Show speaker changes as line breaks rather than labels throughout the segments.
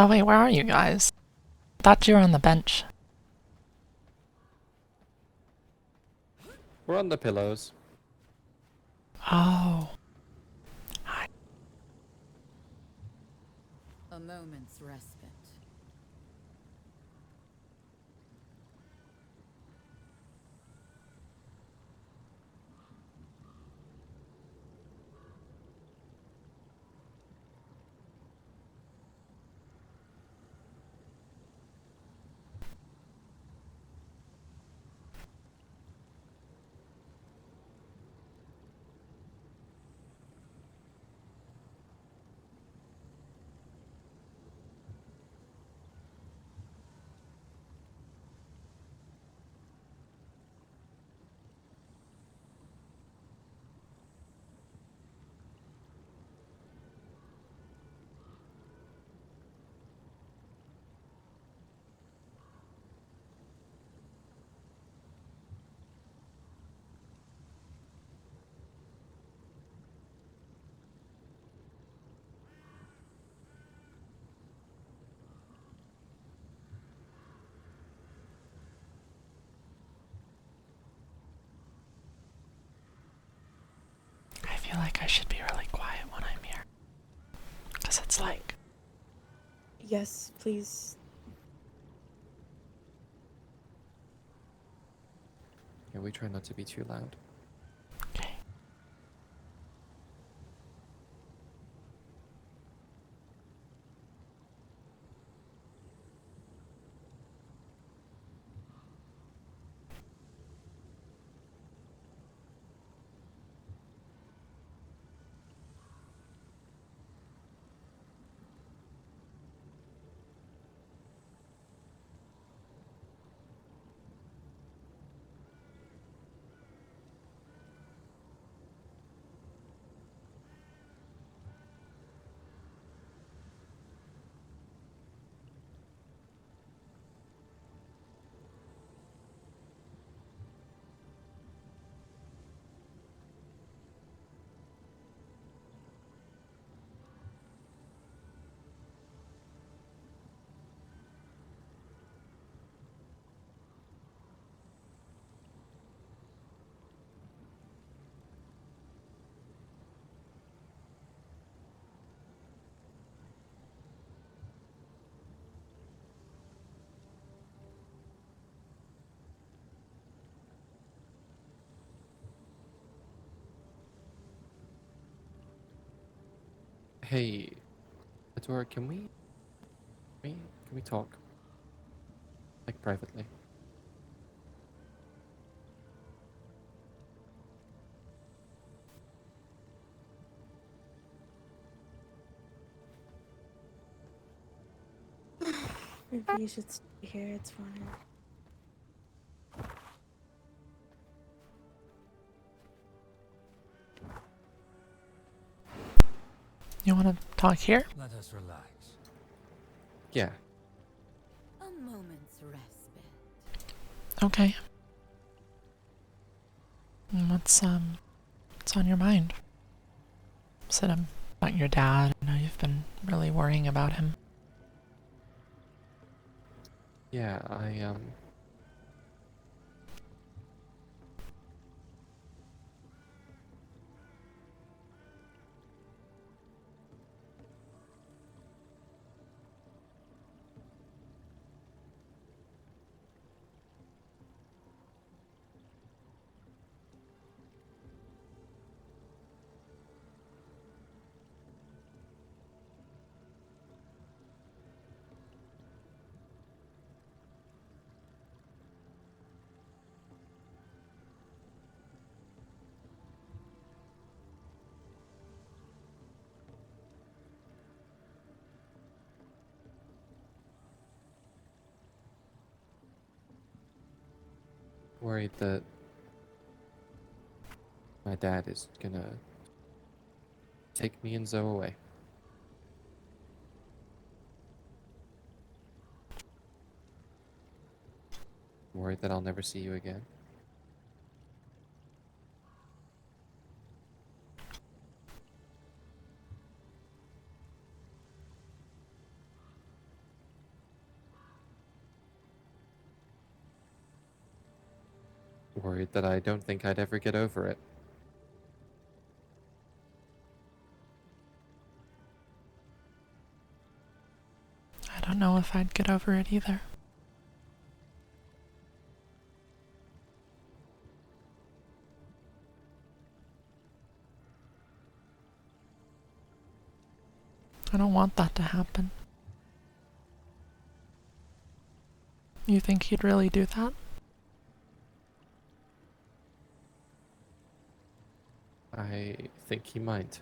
Oh wait, where are you guys? Thought you were on the bench.
We're on the pillows.
Oh. Hi.
A moment's respite.
I feel like I should be really quiet when I'm here. Because it's like,
Yes, please.
Yeah, we try not to be too loud.
okay.
Hey, Adora, can we talk? Like privately?
Maybe you should stay here. It's fine.
You want to talk here?
Let us relax.
Yeah.
A moment's respite.
Okay. What's on your mind? Said about your dad. I know you've been really worrying about him.
Yeah, worried that my dad is gonna take me and Zoe away. Worried that I'll never see you again. worried that I don't think I'd ever get over it.
I don't know if I'd get over it either. I don't want that to happen. You think he'd really do that?
I think he might.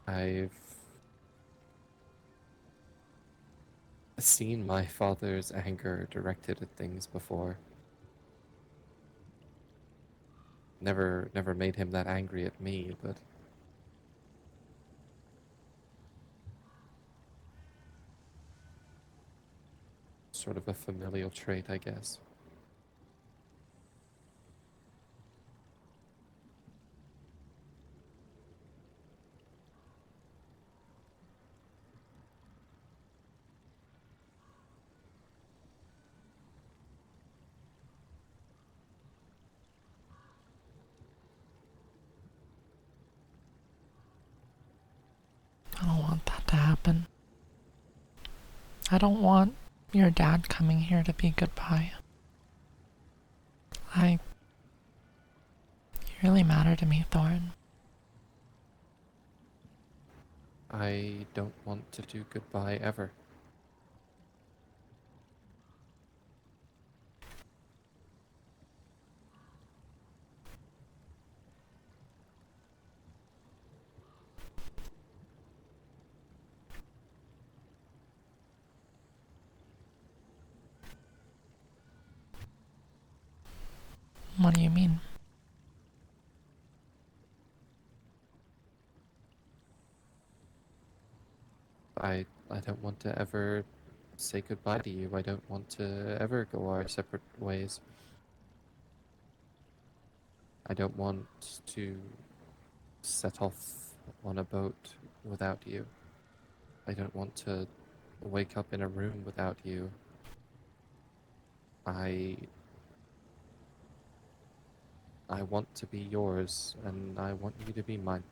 I've seen my father's anger directed at things before. Never made him that angry at me, but sort of a familial trait, I guess.
I don't want that to happen. I don't want your dad coming here to be goodbye. You really matter to me, Thorin.
I don't want to do goodbye ever.
What do you mean?
I don't want to ever say goodbye to you. I don't want to ever go our separate ways. I don't want to set off on a boat without you. I don't want to wake up in a room without you. I want to be yours, and I want you to be mine.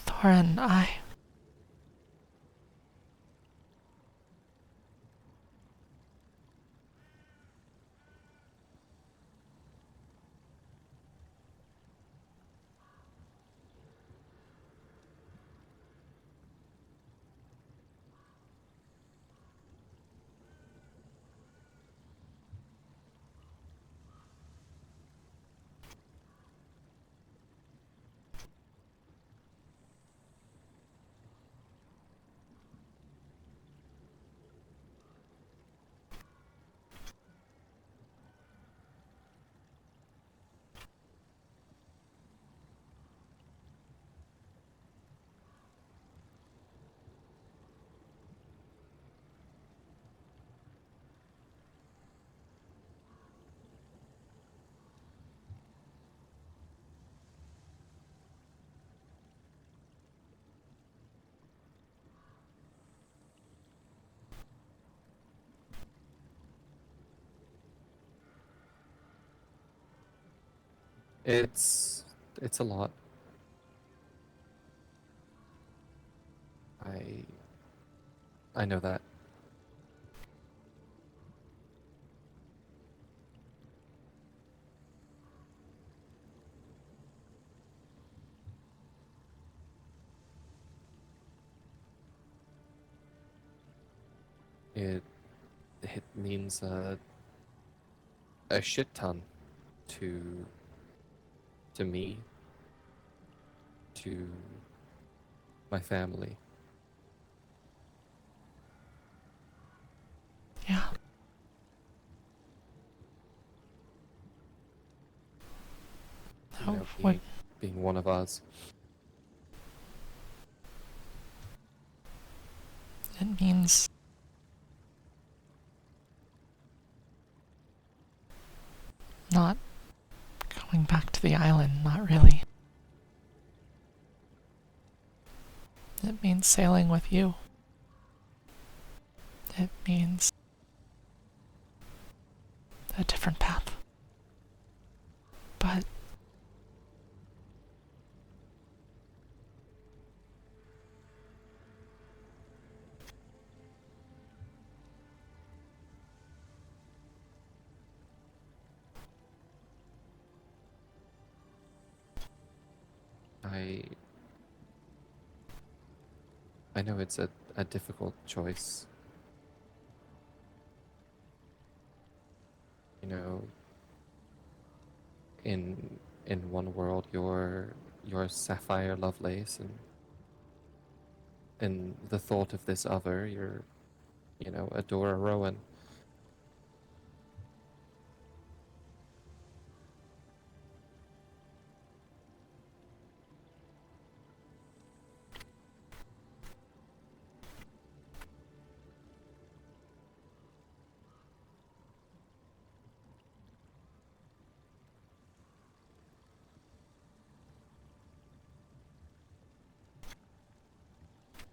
Thorin,
It's a lot. I I know that. It it means a shit ton to me, to my family.
yeah.
You
Oh,
know,
what?
being one of us.
It means not going back to the island, not really. It means sailing with you. It means a different path. But
I I know it's a difficult choice. You know, in one world you're Sapphire Lovelace, and in the thought of this other, you're, you know, Adora Rowan.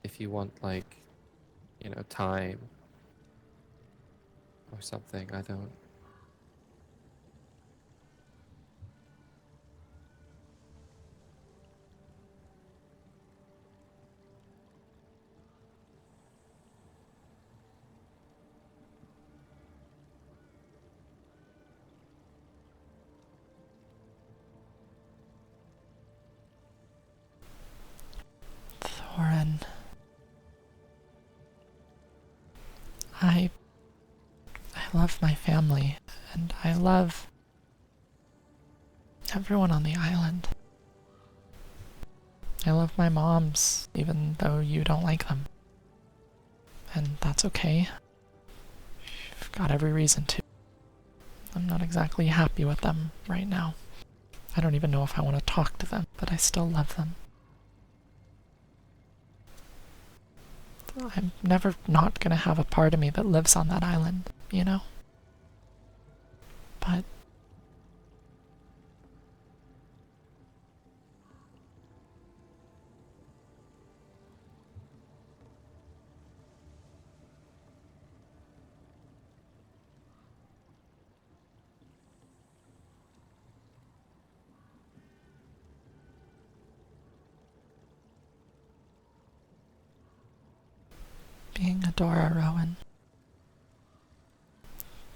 If you want, like, you know, time or something, I don't.
Thorin, I love my family, and I love everyone on the island. I love my moms, even though you don't like them. And that's okay. You've got every reason to. I'm not exactly happy with them right now. I don't even know if I want to talk to them, but I still love them. I'm never not gonna have a part of me that lives on that island, you know? But being Adora Rowan,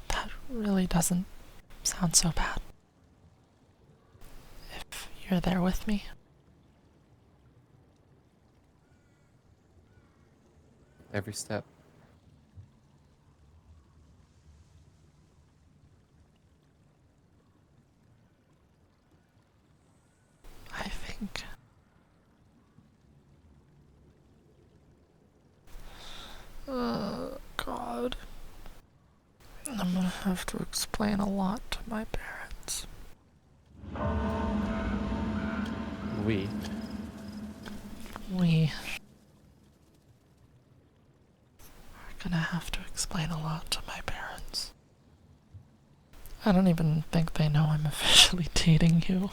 that really doesn't sound so bad. If you're there with me.
Every step.
I think God. I'm gonna have to explain a lot to my parents.
We.
We are gonna have to explain a lot to my parents. I don't even think they know I'm officially dating you.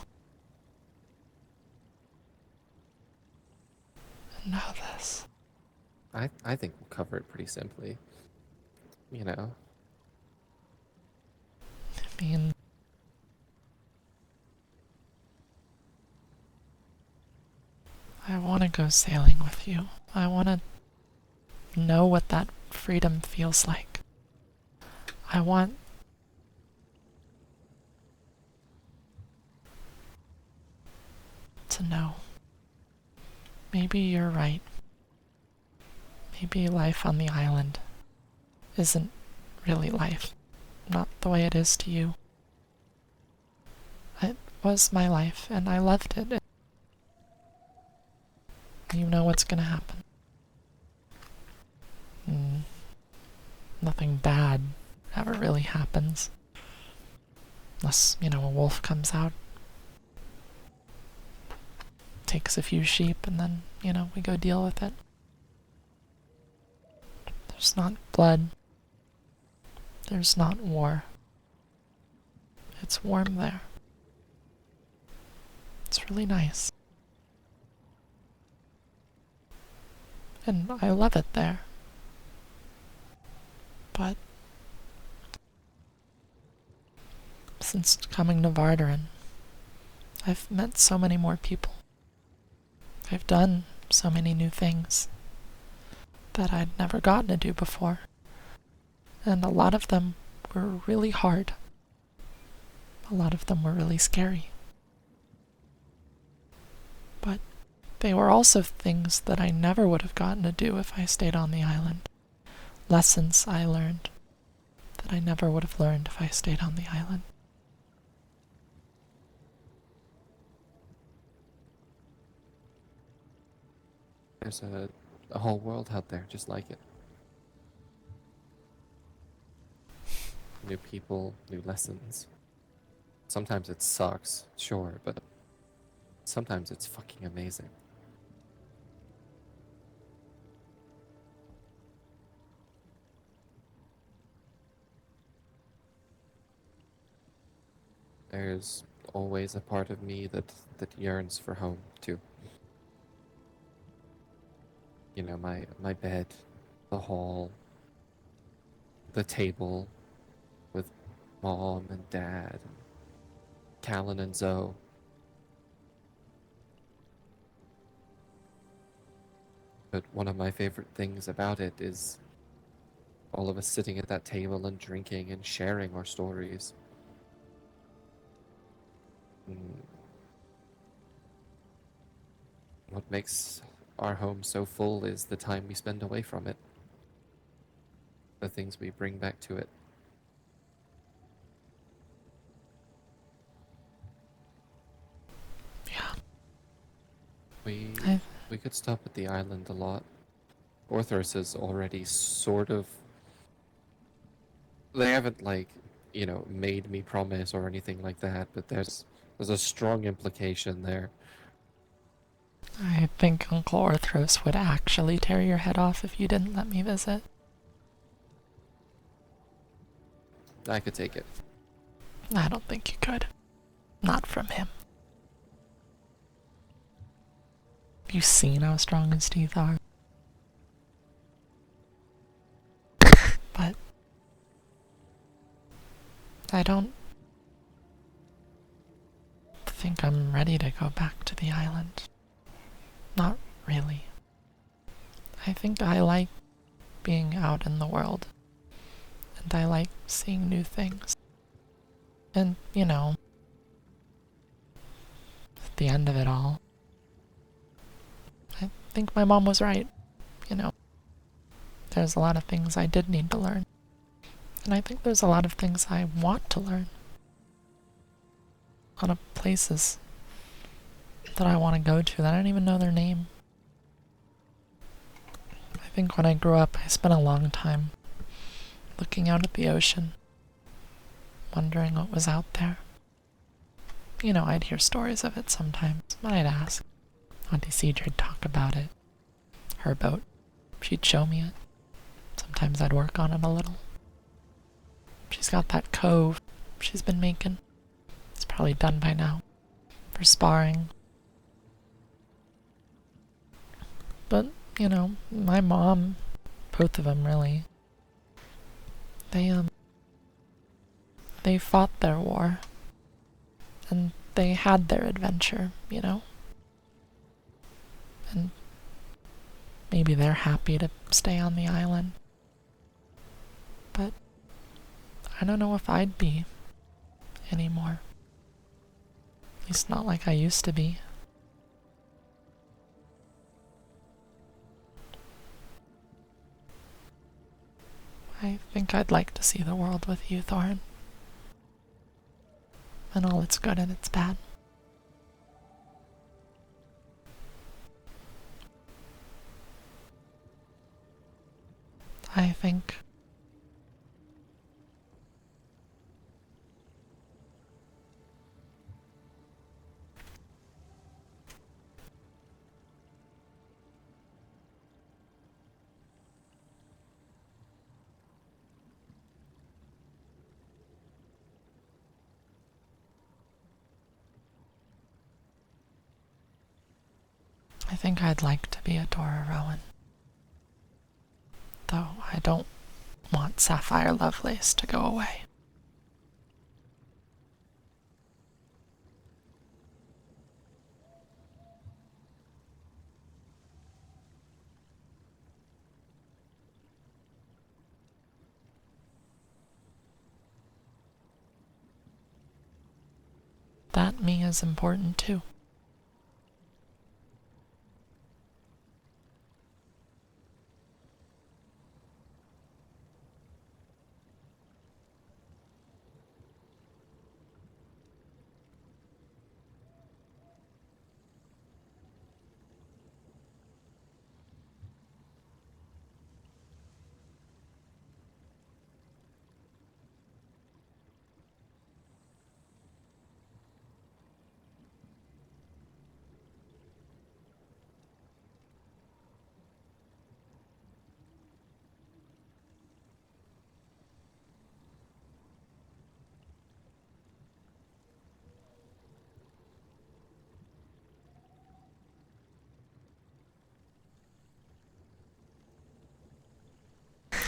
And now this.
I think we'll cover it pretty simply. You know,
I mean, I want to go sailing with you. I want to know what that freedom feels like. I want to know. Maybe you're right. Maybe life on the island isn't really life. Not the way it is to you. It was my life, and I loved it. You know what's gonna happen. Nothing bad ever really happens. Unless, you know, a wolf comes out, takes a few sheep, and then, you know, we go deal with it. There's not blood. There's not war. It's warm there. It's really nice. and I love it there. But since coming to Vardaran, I've met so many more people. I've done so many new things that I'd never gotten to do before. And a lot of them were really hard. A lot of them were really scary. But they were also things that I never would have gotten to do if I stayed on the island. Lessons I learned that I never would have learned if I stayed on the island.
There's a whole world out there just like it. New people, new lessons. Sometimes it sucks, sure, but sometimes it's fucking amazing. There's always a part of me that yearns for home too. You know, my bed, the hall, the table with mom and dad, and Callan and Zoe. But one of my favorite things about it is all of us sitting at that table and drinking and sharing our stories. Mm. What makes our home so full is the time we spend away from it, the things we bring back to it.
Yeah.
We could stop at the island a lot. Orthros is already sort of. They haven't made me promise or anything like that, but there's a strong implication there.
I think Uncle Orthros would actually tear your head off if you didn't let me visit.
I could take it.
I don't think you could. Not from him. Have you seen how strong his teeth are? But I don't think I'm ready to go back to the island. Not really. I think I like being out in the world. And I like seeing new things. And, at the end of it all, I think my mom was right. There's a lot of things I did need to learn. And I think there's a lot of things I want to learn. A lot of places that I want to go to that I don't even know their name. I think when I grew up, I spent a long time looking out at the ocean, wondering what was out there. I'd hear stories of it sometimes, but I'd ask. Auntie Cedric'd talk about it. Her boat. She'd show me it. Sometimes I'd work on it a little. She's got that cove she's been making. It's probably done by now. For sparring. But, my mom, both of them really, they fought their war. And they had their adventure, And maybe they're happy to stay on the island. But I don't know if I'd be anymore. At least not like I used to be. I think I'd like to see the world with you, Thorin. And all its good and its bad. I think I'd like to be Adora Rowan. I don't want Sapphire Lovelace to go away. That me is important too.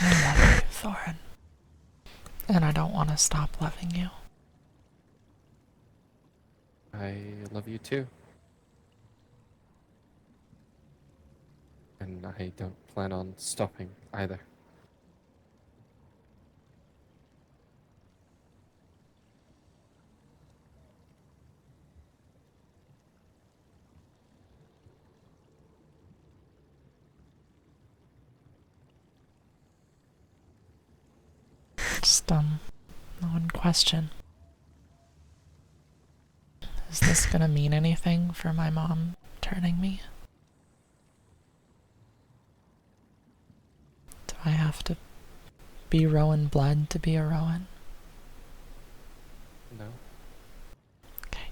I love you, Thorin. And I don't want to stop loving you.
I love you too. And I don't plan on stopping either.
Just, one question. Is this gonna mean anything for my mom turning me? Do I have to be Rowan blood to be a Rowan?
No.
Okay.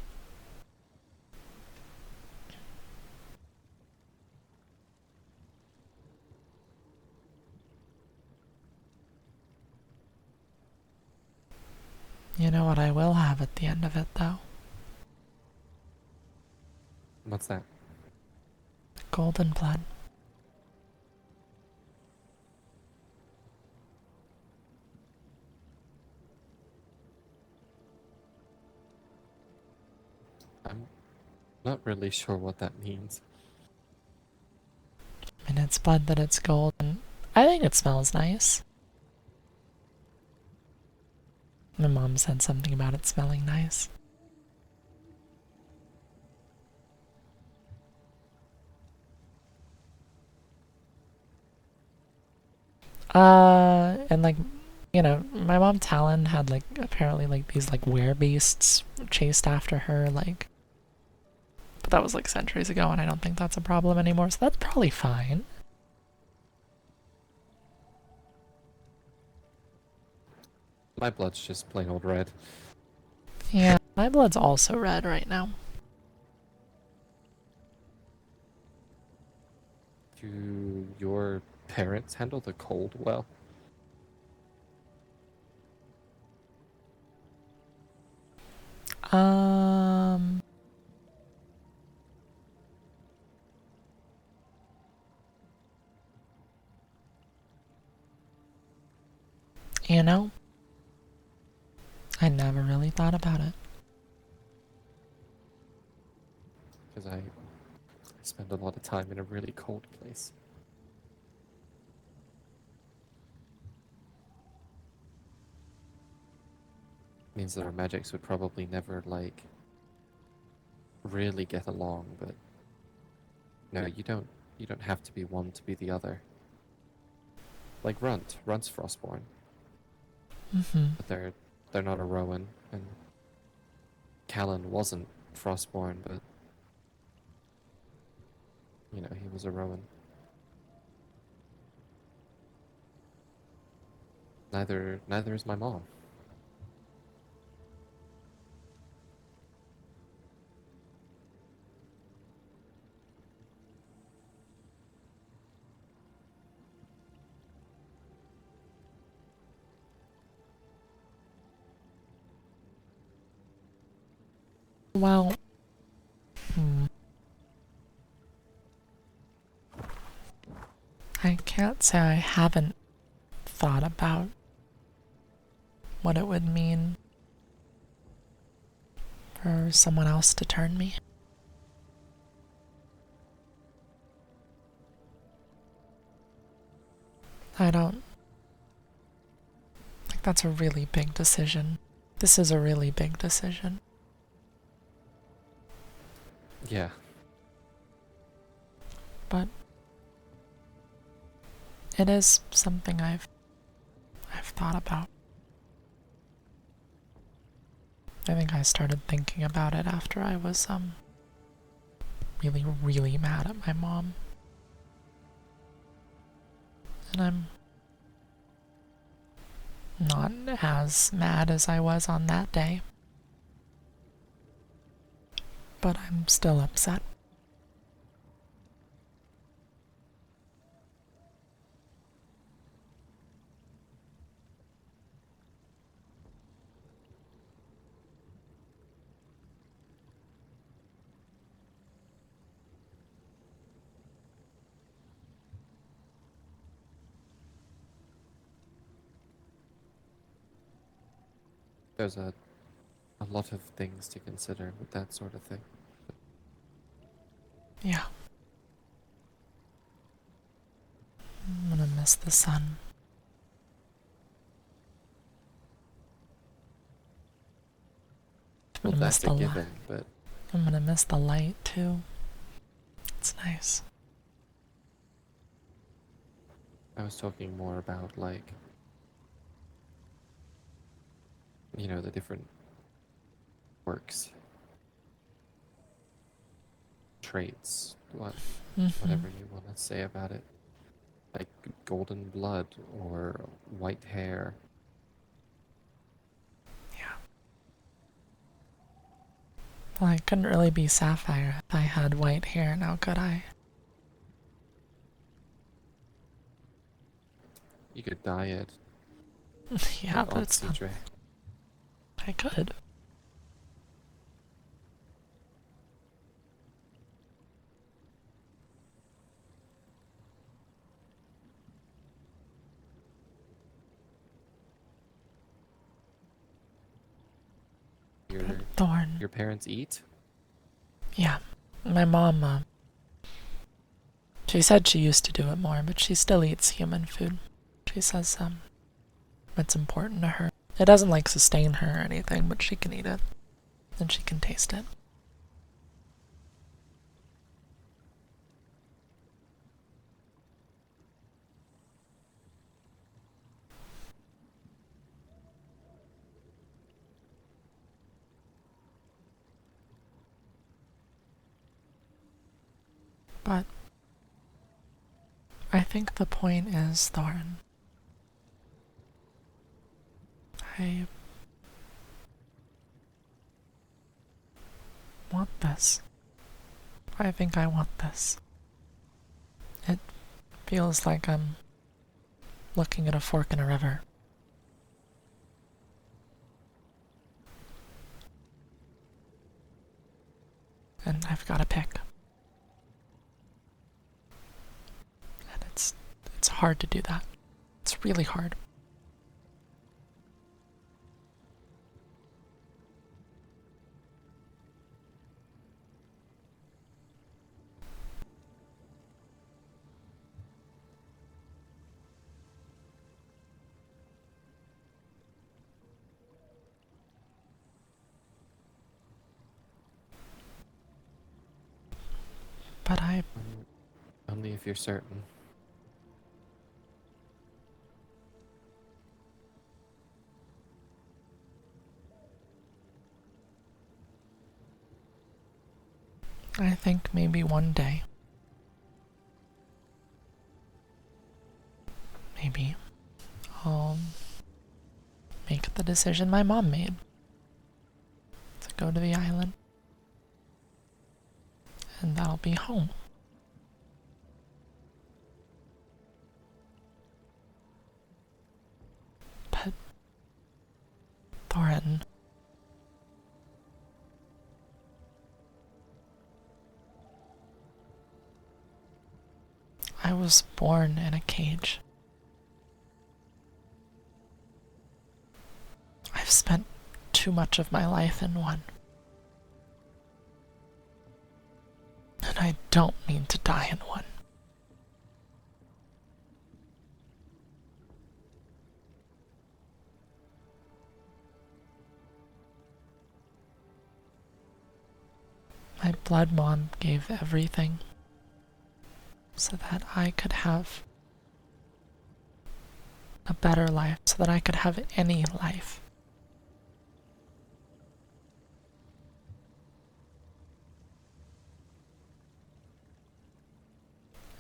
You know what I will have at the end of it, though?
What's that?
Golden blood.
I'm not really sure what that means.
I mean, it's blood that it's gold, and I think it smells nice. My mom said something about it smelling nice. And like, you know, my mom Talon had like apparently like these like werebeasts chased after her, like, but that was like centuries ago, and I don't think that's a problem anymore, so that's probably fine.
My blood's just plain old red.
Yeah, my blood's also red right now.
Do your parents handle the cold well?
Um, you know, I never really thought about it.
Because I spend a lot of time in a really cold place. Means that our magics would probably never, like, really get along, but no, you don't have to be one to be the other. Like Runt's Frostborn, but they're not a Rowan, and Callan wasn't Frostborn, but you know, he was a Rowan. Neither is my mom.
Well, I can't say I haven't thought about what it would mean for someone else to turn me. I don't like that's a really big decision. This is a really big decision.
Yeah.
But it is something I've thought about. I think I started thinking about it after I was really, really mad at my mom. And I'm not as mad as I was on that day. But I'm still upset.
There's a lot of things to consider with that sort of thing.
Yeah. I'm gonna miss the sun. I'm
Well,
gonna miss
that's a
the light.
given, but
I'm gonna miss the light too. It's nice.
I was talking more about, like, the different quirks, traits, whatever you want to say about it. Like golden blood or white hair.
Yeah. Well, I couldn't really be Sapphire if I had white hair, now could I?
You could dye it.
Yeah,
Like
but it's not.
Oxydre.
I could.
Your
Thorn.
your parents eat?
Yeah. My mom, she said she used to do it more, but she still eats human food. She says, it's important to her. It doesn't, like, sustain her or anything, but she can eat it. And she can taste it. But I think the point is, Thorin, I want this. I think I want this. It feels like I'm looking at a fork in a river. And I've got to pick. And it's hard to do that. It's really hard. But
Only if you're certain.
I think maybe one day, maybe I'll make the decision my mom made to go to the island. And that'll be home. But Thorin, I was born in a cage. I've spent too much of my life in one. And I don't mean to die in one. My blood mom gave everything so that I could have a better life, so that I could have any life.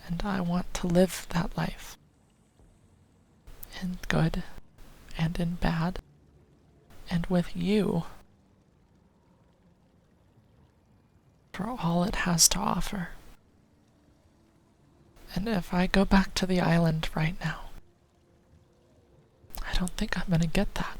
And I want to live that life. In good and in bad. And with you. For all it has to offer. And if I go back to the island right now, I don't think I'm gonna get that.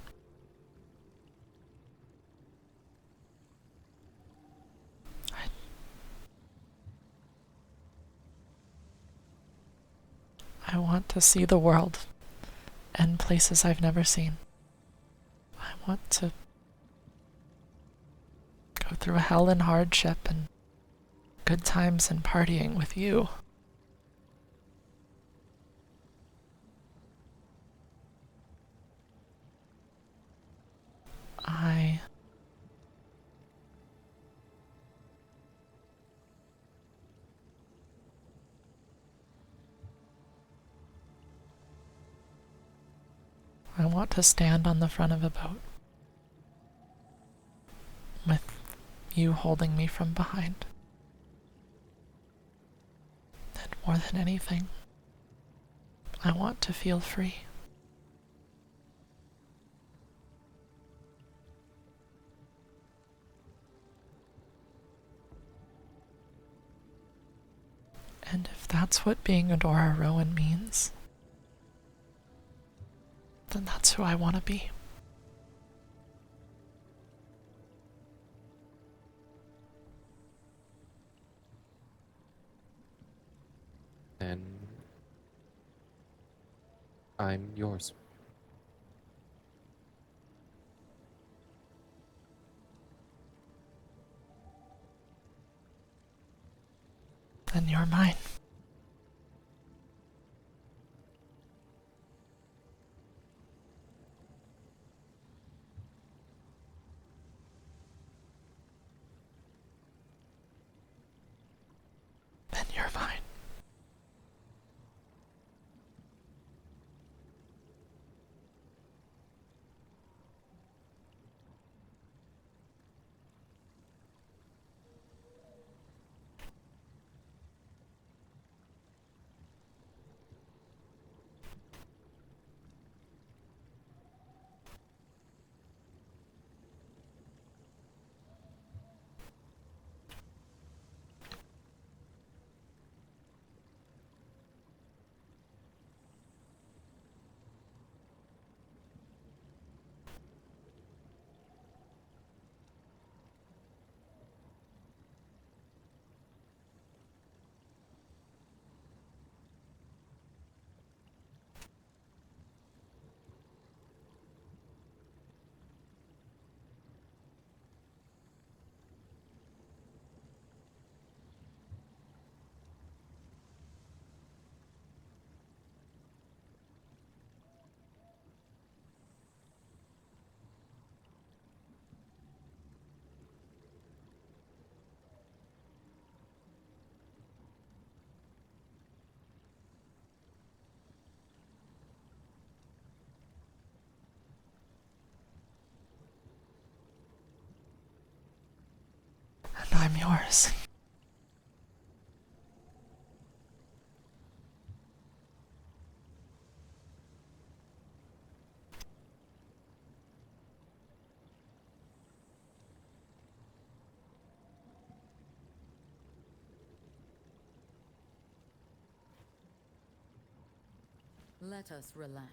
I want to see the world and places I've never seen. I want to go through hell and hardship and good times and partying with you. I want to stand on the front of a boat with you holding me from behind. And more than anything, I want to feel free. And if that's what being Adora Rowan means, then that's who I want to be.
And I'm yours.
Then you're mine. Then you're mine. And I'm yours.
Let us relax.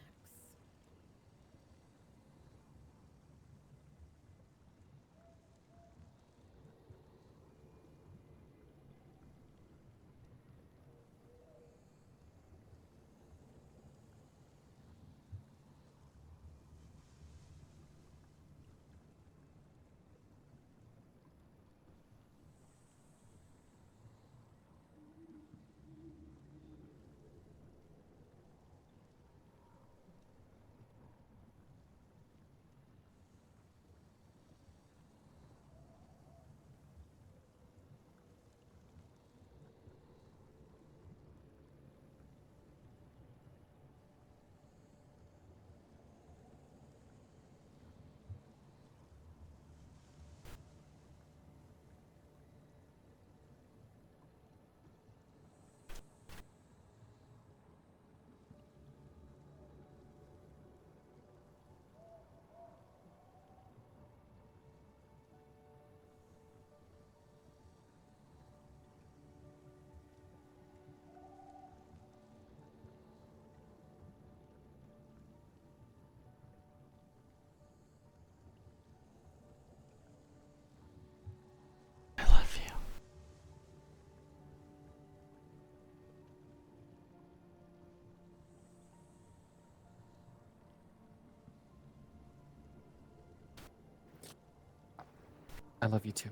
I love you too.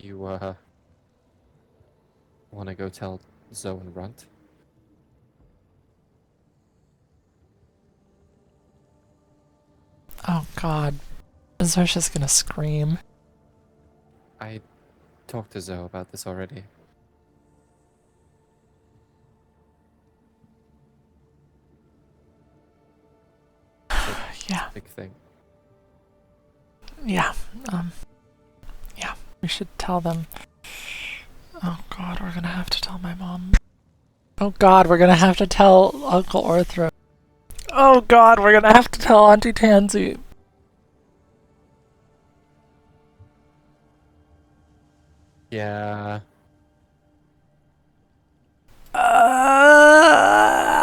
You, want to go tell Zoe and Runt?
Oh god. Xersha's gonna scream.
I talked to Zoe about this already.
Yeah,
Big thing.
yeah, yeah. We should tell them. Oh god, we're gonna have to tell my mom. Oh god, we're gonna have to tell Uncle Orthro. Oh god, we're gonna have to tell Auntie Tansy.
Yeah.
Uh,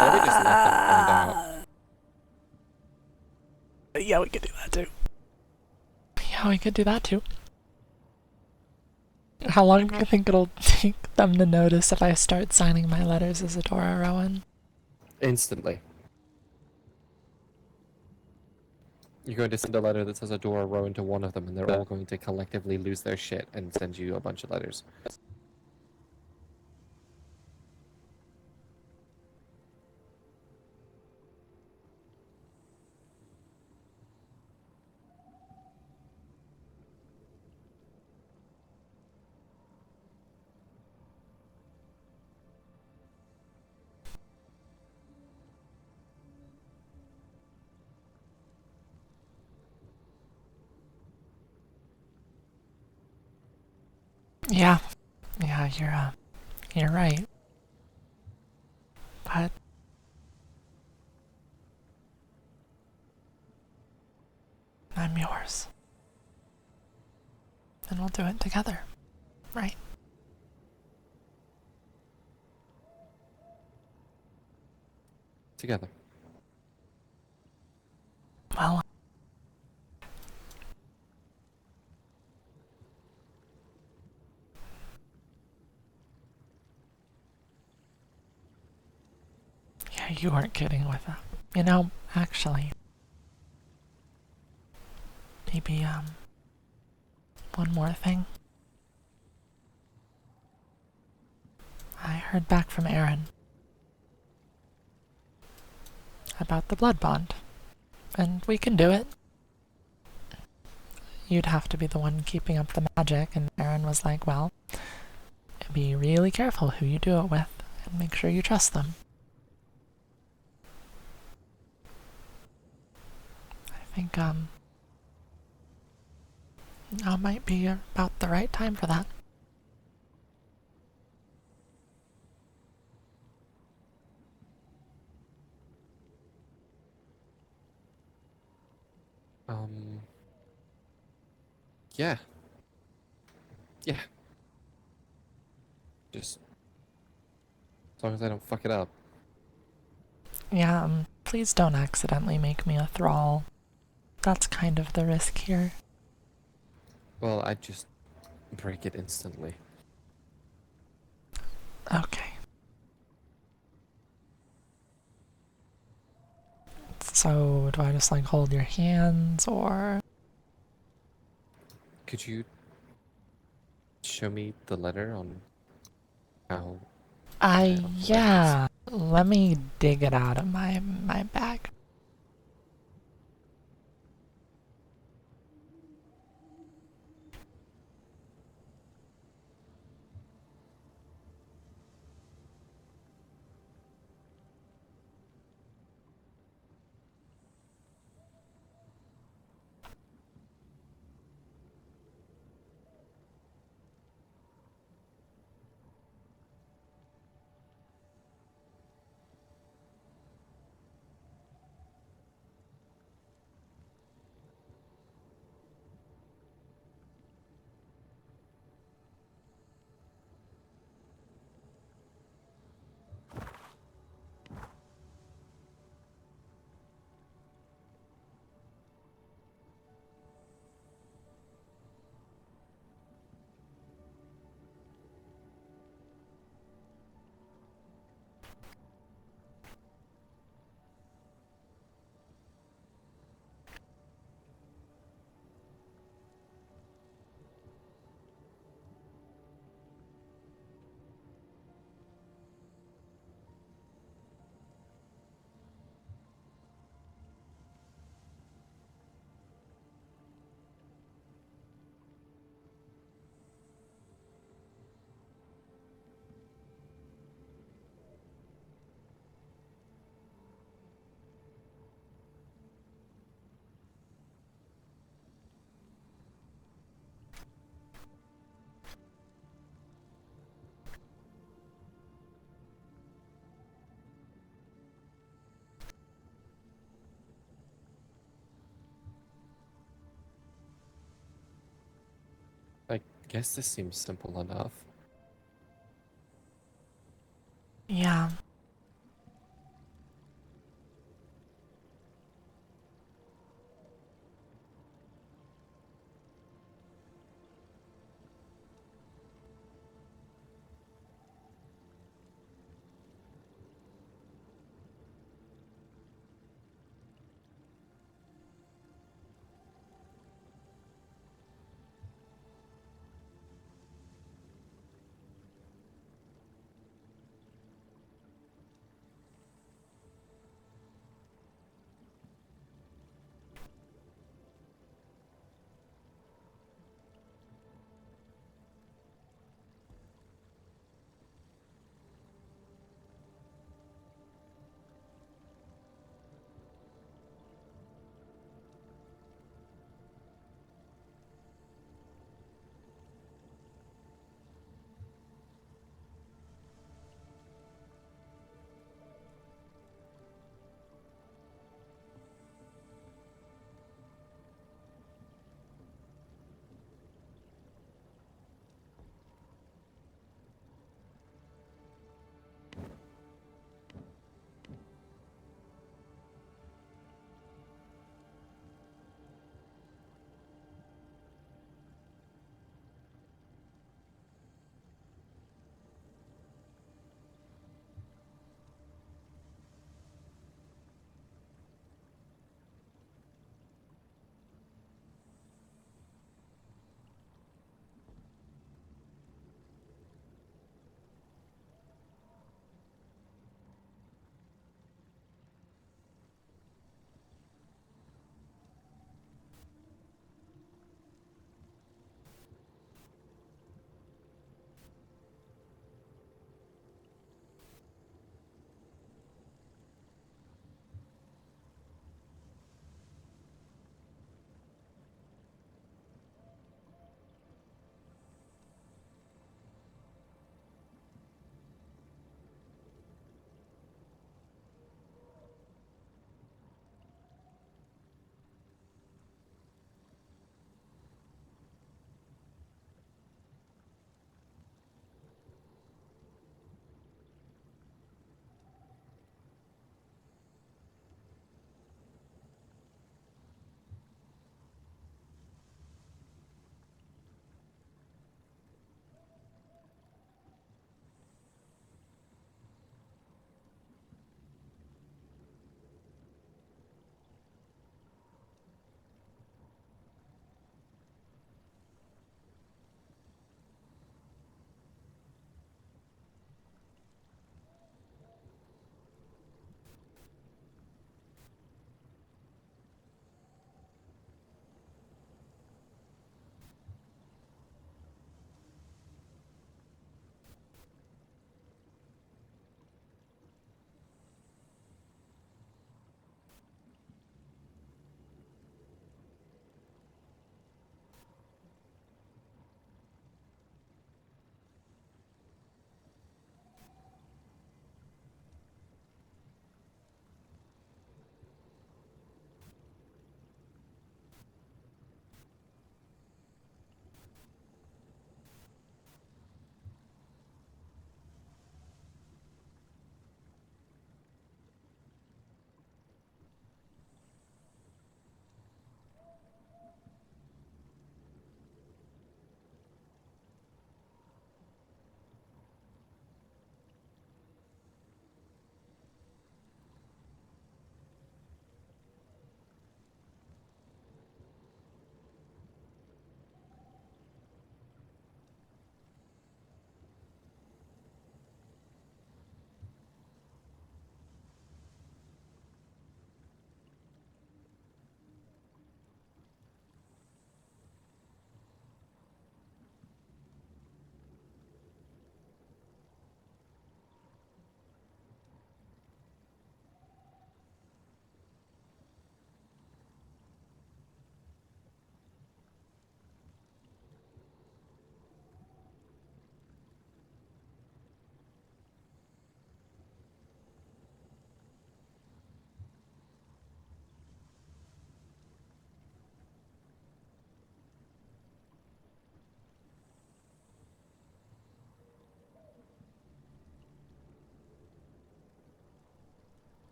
Why don't we just let them find out?
Yeah, we could do that too. Yeah, we could do that too. How long do you think it'll take them to notice if I start signing my letters as Adora Rowan?
Instantly. You're going to send a letter that says Adora Rowan to one of them, and they're all going to collectively lose their shit and send you a bunch of letters.
Yeah, yeah, you're right. But I'm yours. And we'll do it together, right?
Together.
Well, yeah, you weren't kidding with that. You know, actually, maybe, one more thing. I heard back from Aaron about the blood bond, and we can do it. You'd have to be the one keeping up the magic, and Aaron was like, well, be really careful who you do it with, and make sure you trust them. I think, now might be about the right time for that.
Yeah. Yeah. Just as long as I don't fuck it up.
Yeah, please don't accidentally make me a thrall. That's kind of the risk here.
Well, I just break it instantly.
Okay. So, do I just like hold your hands, or?
Could you show me the letter on how
Yeah. Let me dig it out of my bag.
I guess this seems simple enough.
Yeah.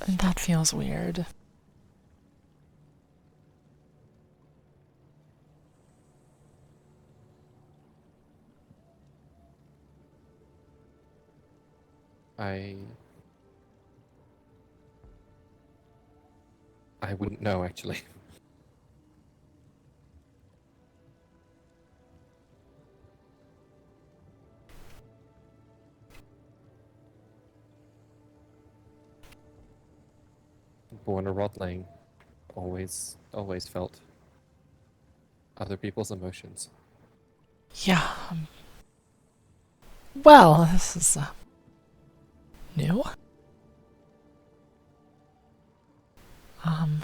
That feels weird.
I wouldn't know actually. Born a rodling, always felt other people's emotions.
Yeah. Well, this is new. Um,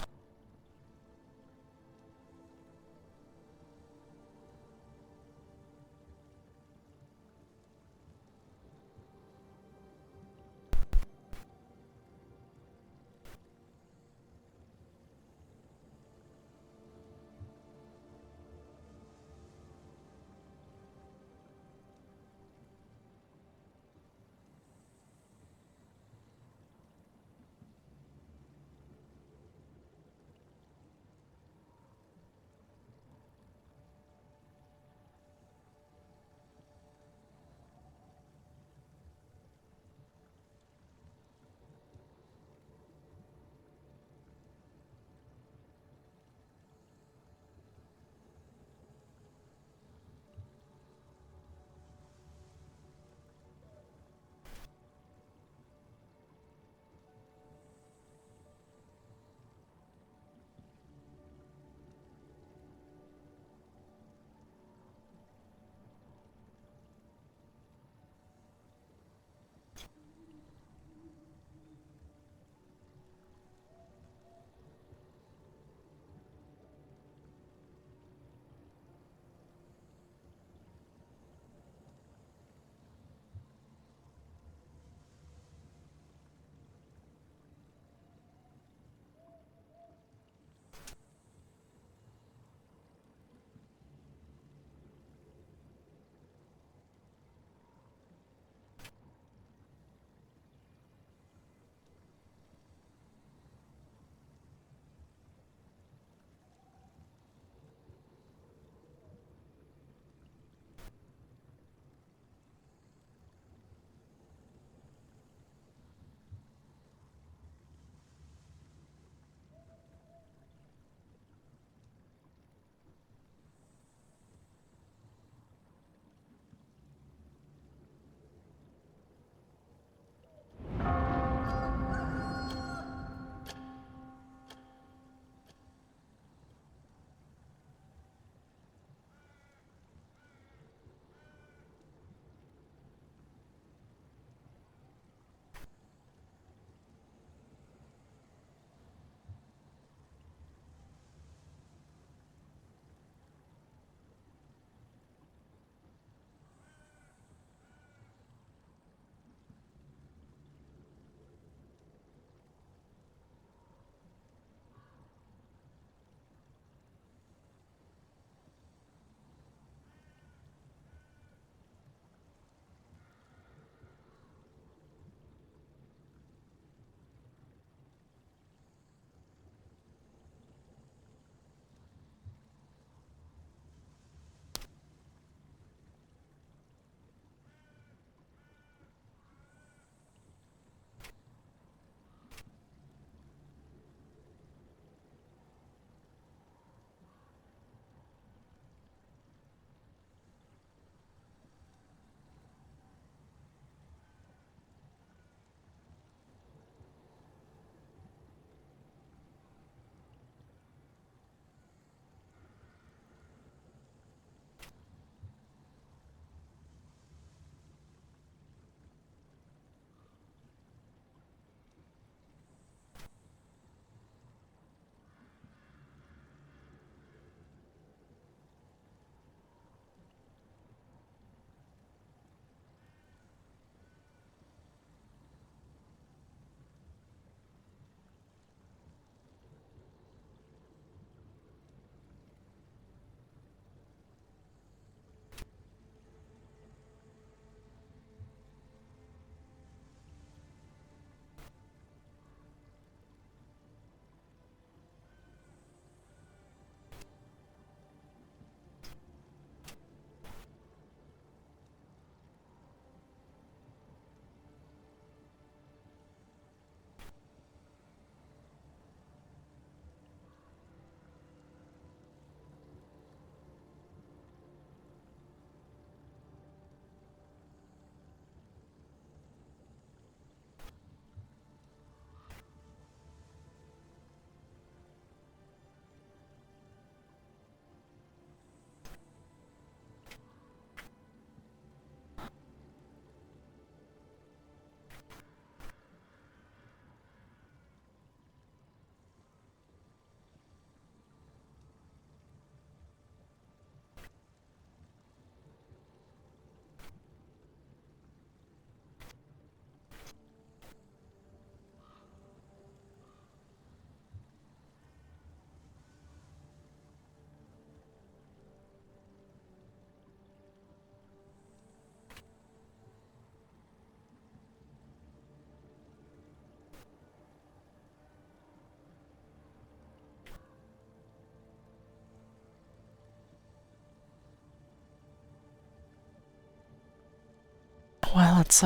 let's,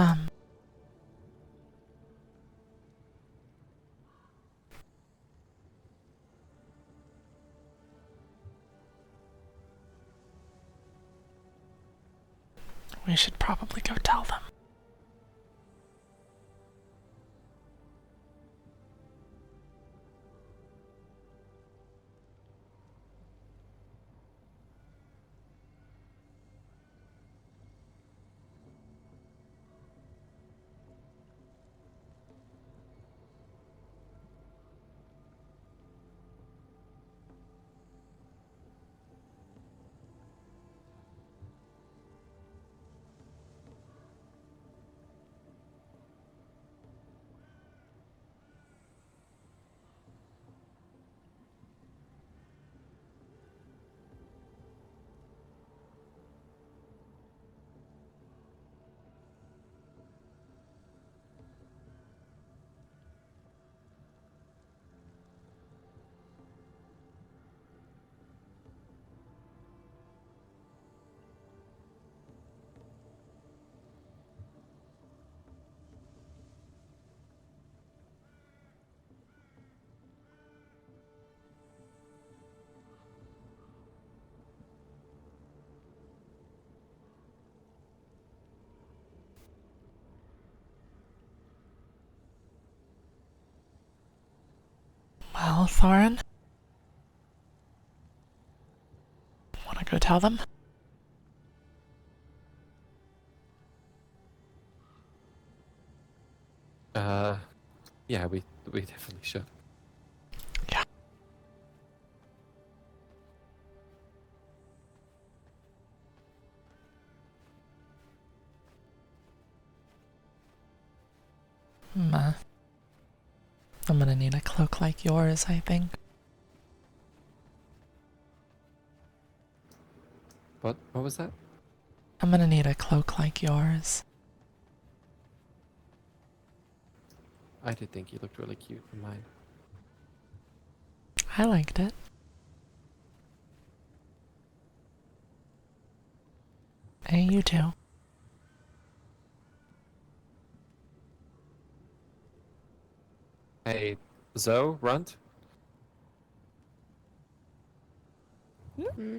we should probably go tell them. Well, Thorin? Wanna go tell them?
Yeah, we definitely should.
Yeah. I'm gonna need a cloak like yours, I think.
What was that?
I'm gonna need a cloak like yours.
I did think you looked really cute in mine.
I liked it. Hey, you too.
Hey, Zoe, Runt?
Hmm?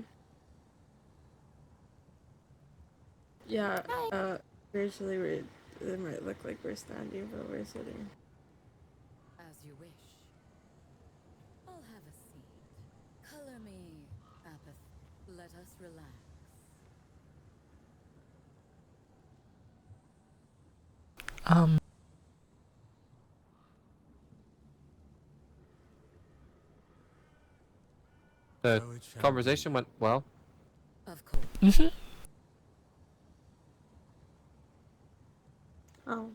Yeah, visually it might look like we're standing, but we're sitting.
As you wish. I'll have a seat. Color me apathy. Let us relax.
The conversation went well.
Of course.
Mm-hmm.
Oh.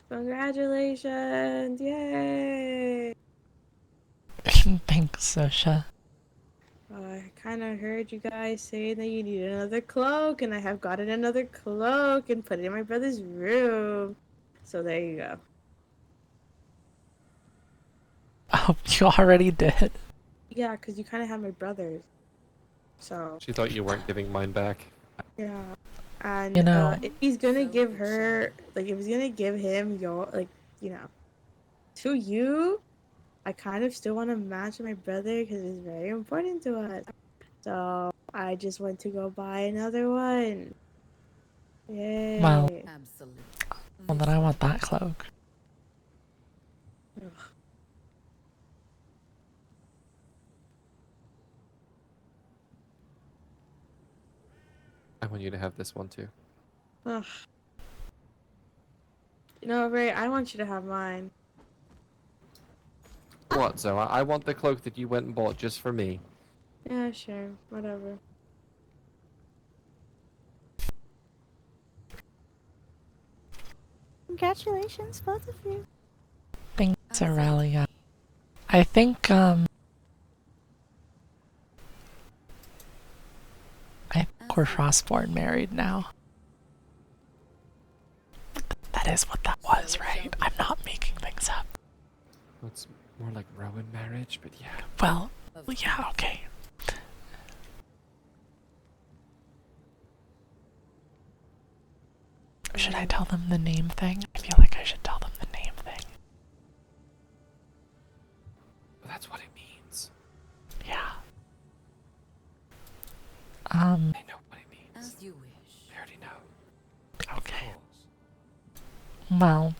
Congratulations! Yay!
Thanks, Sosha.
I kind of heard you guys saying that you need another cloak, and I have gotten another cloak and put it in my brother's room. So there you go.
Oh, you already did.
Yeah, because you kind of have my brother's. So,
She thought you weren't giving mine back.
yeah. And
You know,
if he's gonna
So
give
it
her,
shall.
like, if he's gonna give him your, like, to you, I kind of still want to match my brother because it's very important to us. So I just went to go buy another one. Yay.
well,
Absolutely.
well, then I want that cloak.
Ugh.
I want you to have this one too.
Ugh. You know, Ray, I want you to have mine.
What, Zoe? I want the cloak that you went and bought just for me.
Yeah, sure. Whatever.
Congratulations, both of you.
Thanks,
Absolutely.
Aurelia. I think, we're Frostborn married now. That is what that was, right? I'm not making things up.
It's more like Rowan marriage, but yeah.
Well,
Of
yeah,
course.
okay. Should I tell them the name thing? I feel like I should tell them the name thing.
That's what it means.
Yeah.
They know what it means.
As you wish.
They already know.
Okay. Well,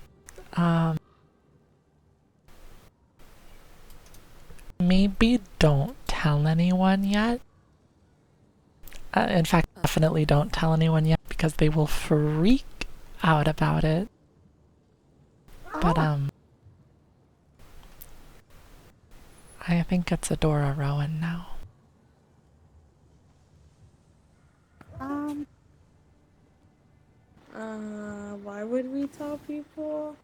maybe don't tell anyone yet. In fact, definitely don't tell anyone yet because they will freak out about it. But, I think it's Adora Rowan now.
Why would we tell people?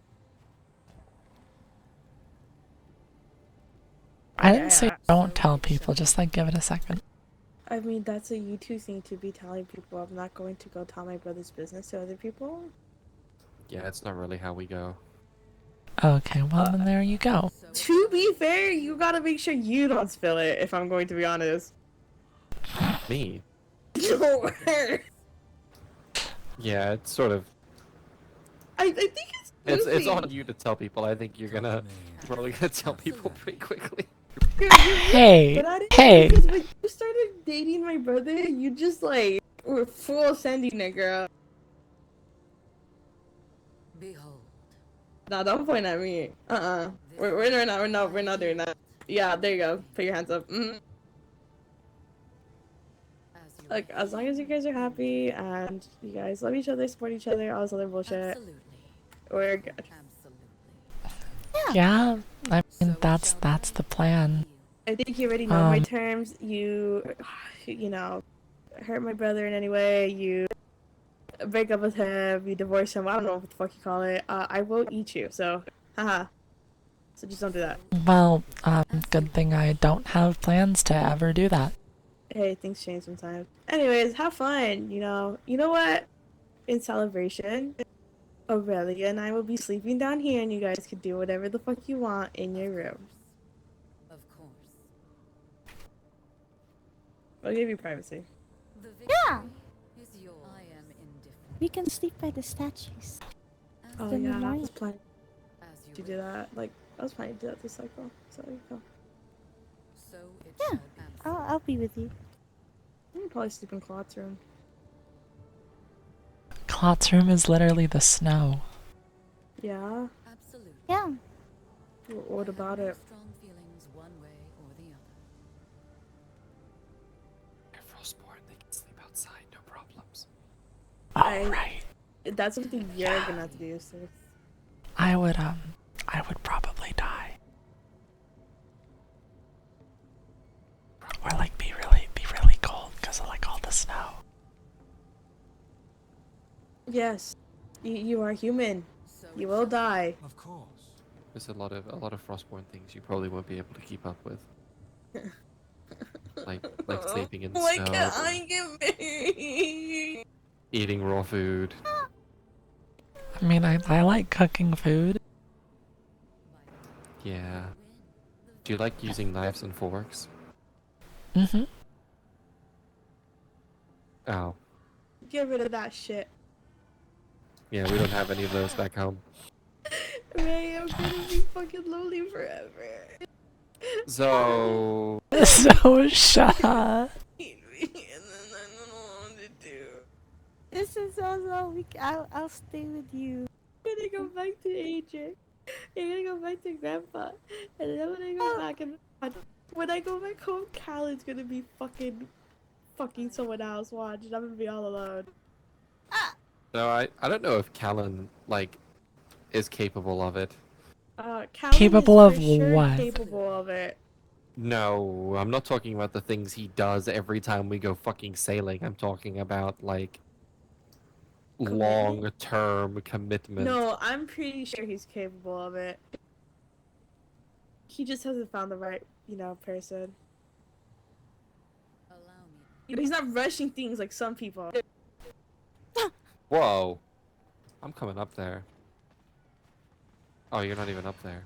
I didn't say
Yeah,
don't tell people, just like give it a second.
I mean, that's a you two thing to be telling people. I'm not going to go tell my brother's business to other people.
Yeah, it's not really how we go.
Okay, well then there you go.
To be fair, you gotta make sure you don't spill it, if I'm going to be honest.
Me?
No,
Yeah, it's sort of.
I think it's
It's
goofy.
on you to tell people. I think you're probably gonna tell people pretty quickly.
Hey,
But I didn't
hey.
because when you started dating my brother, you just like were full sending it, girl.
Behold.
Nah, don't point at me. We're not doing that. Yeah, there you go. Put your hands up.
As you
Like,
wish.
as long as you guys are happy and you guys love each other, support each other, all this other bullshit,
Absolutely.
we're good.
Absolutely.
Yeah, I mean
So it
that's
shall
the
be.
plan.
I think you already know my
Um,
terms. You know, hurt my brother in any way, you break up with him, you divorce him, I don't know what the fuck you call it, I will eat you, so, haha. So just don't do that.
Well, good thing I don't have plans to ever do that.
Hey, things change sometimes. Anyways, have fun, you know. You know what? In celebration, Aurelia and I will be sleeping down here and you guys can do whatever the fuck you want in your room.
Of course.
I'll give you privacy.
The
Yeah.
victory is yours. I am indifferent.
We can sleep by the statues.
As
Oh
The
yeah, I
memorial.
was planning
as you
to do
wish.
that. Like, I was planning to do that this cycle. So there you go.
So it
Yeah.
shall be.
I'll be with you.
I'm gonna probably sleep in Claude's room.
Clot's room is literally the snow.
Yeah?
Absolutely.
Yeah.
What about
I have
it?
no strong feelings one way or the other.
They're frostborn. They can sleep outside, no problems.
Oh,
I-
right.
That's something you're gonna have to do used to.
I would probably die. Or like be really cold because of like all the snow.
Yes. You are human.
So
You
it
will
shall be.
die.
Of course.
There's a lot of frostborn things you probably won't be able to keep up with. like sleeping in the
Why
snow,
can't I get married?
eating raw food.
I mean, I like cooking food.
Yeah. Do you like using knives and forks?
Mm-hmm.
Oh.
Get rid of that shit.
Yeah, we don't have any of those back home.
Ray, I'm gonna be fucking lonely forever.
So
So shut up.
And then I don't know what to do.
This is also I'll stay with you.
I'm gonna go back to AJ. I'm gonna go back to Grandpa. And then when I go back and when I go back home, Callan's gonna be fucking someone else. Watch, and I'm gonna be all alone.
no, I don't know if Callan like is capable of it.
Callan
Capable
is
of
for sure
what?
capable of it.
No, I'm not talking about the things he does every time we go fucking sailing. I'm talking about like
Commitment?
long-term commitment.
No, I'm pretty sure he's capable of it. He just hasn't found the right, person.
Allow me.
He's not rushing things like some people.
Whoa. I'm coming up there. Oh, you're not even up there.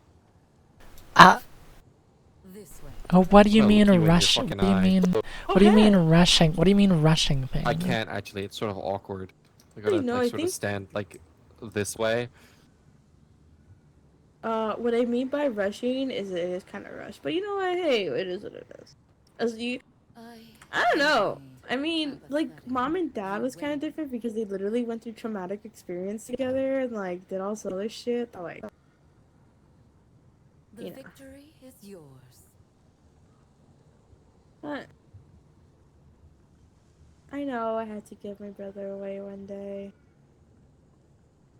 This way.
Oh, what do you
Well,
mean
look you in your
rushing?
fucking
What do you
eye.
mean? What do you mean rushing? What do you mean rushing things?
I can't actually. It's sort of awkward. We gotta
No,
like
I
sort of
think
stand like this way.
what I mean by rushing is it is kind of rushed, but you know what? Hey, it is what it is. As you, I don't know. I mean, like mom and dad was kind of different because they literally went through traumatic experience together and like did all this other shit. That, like,
The
you know.
victory is yours.
But I know I had to give my brother away one day.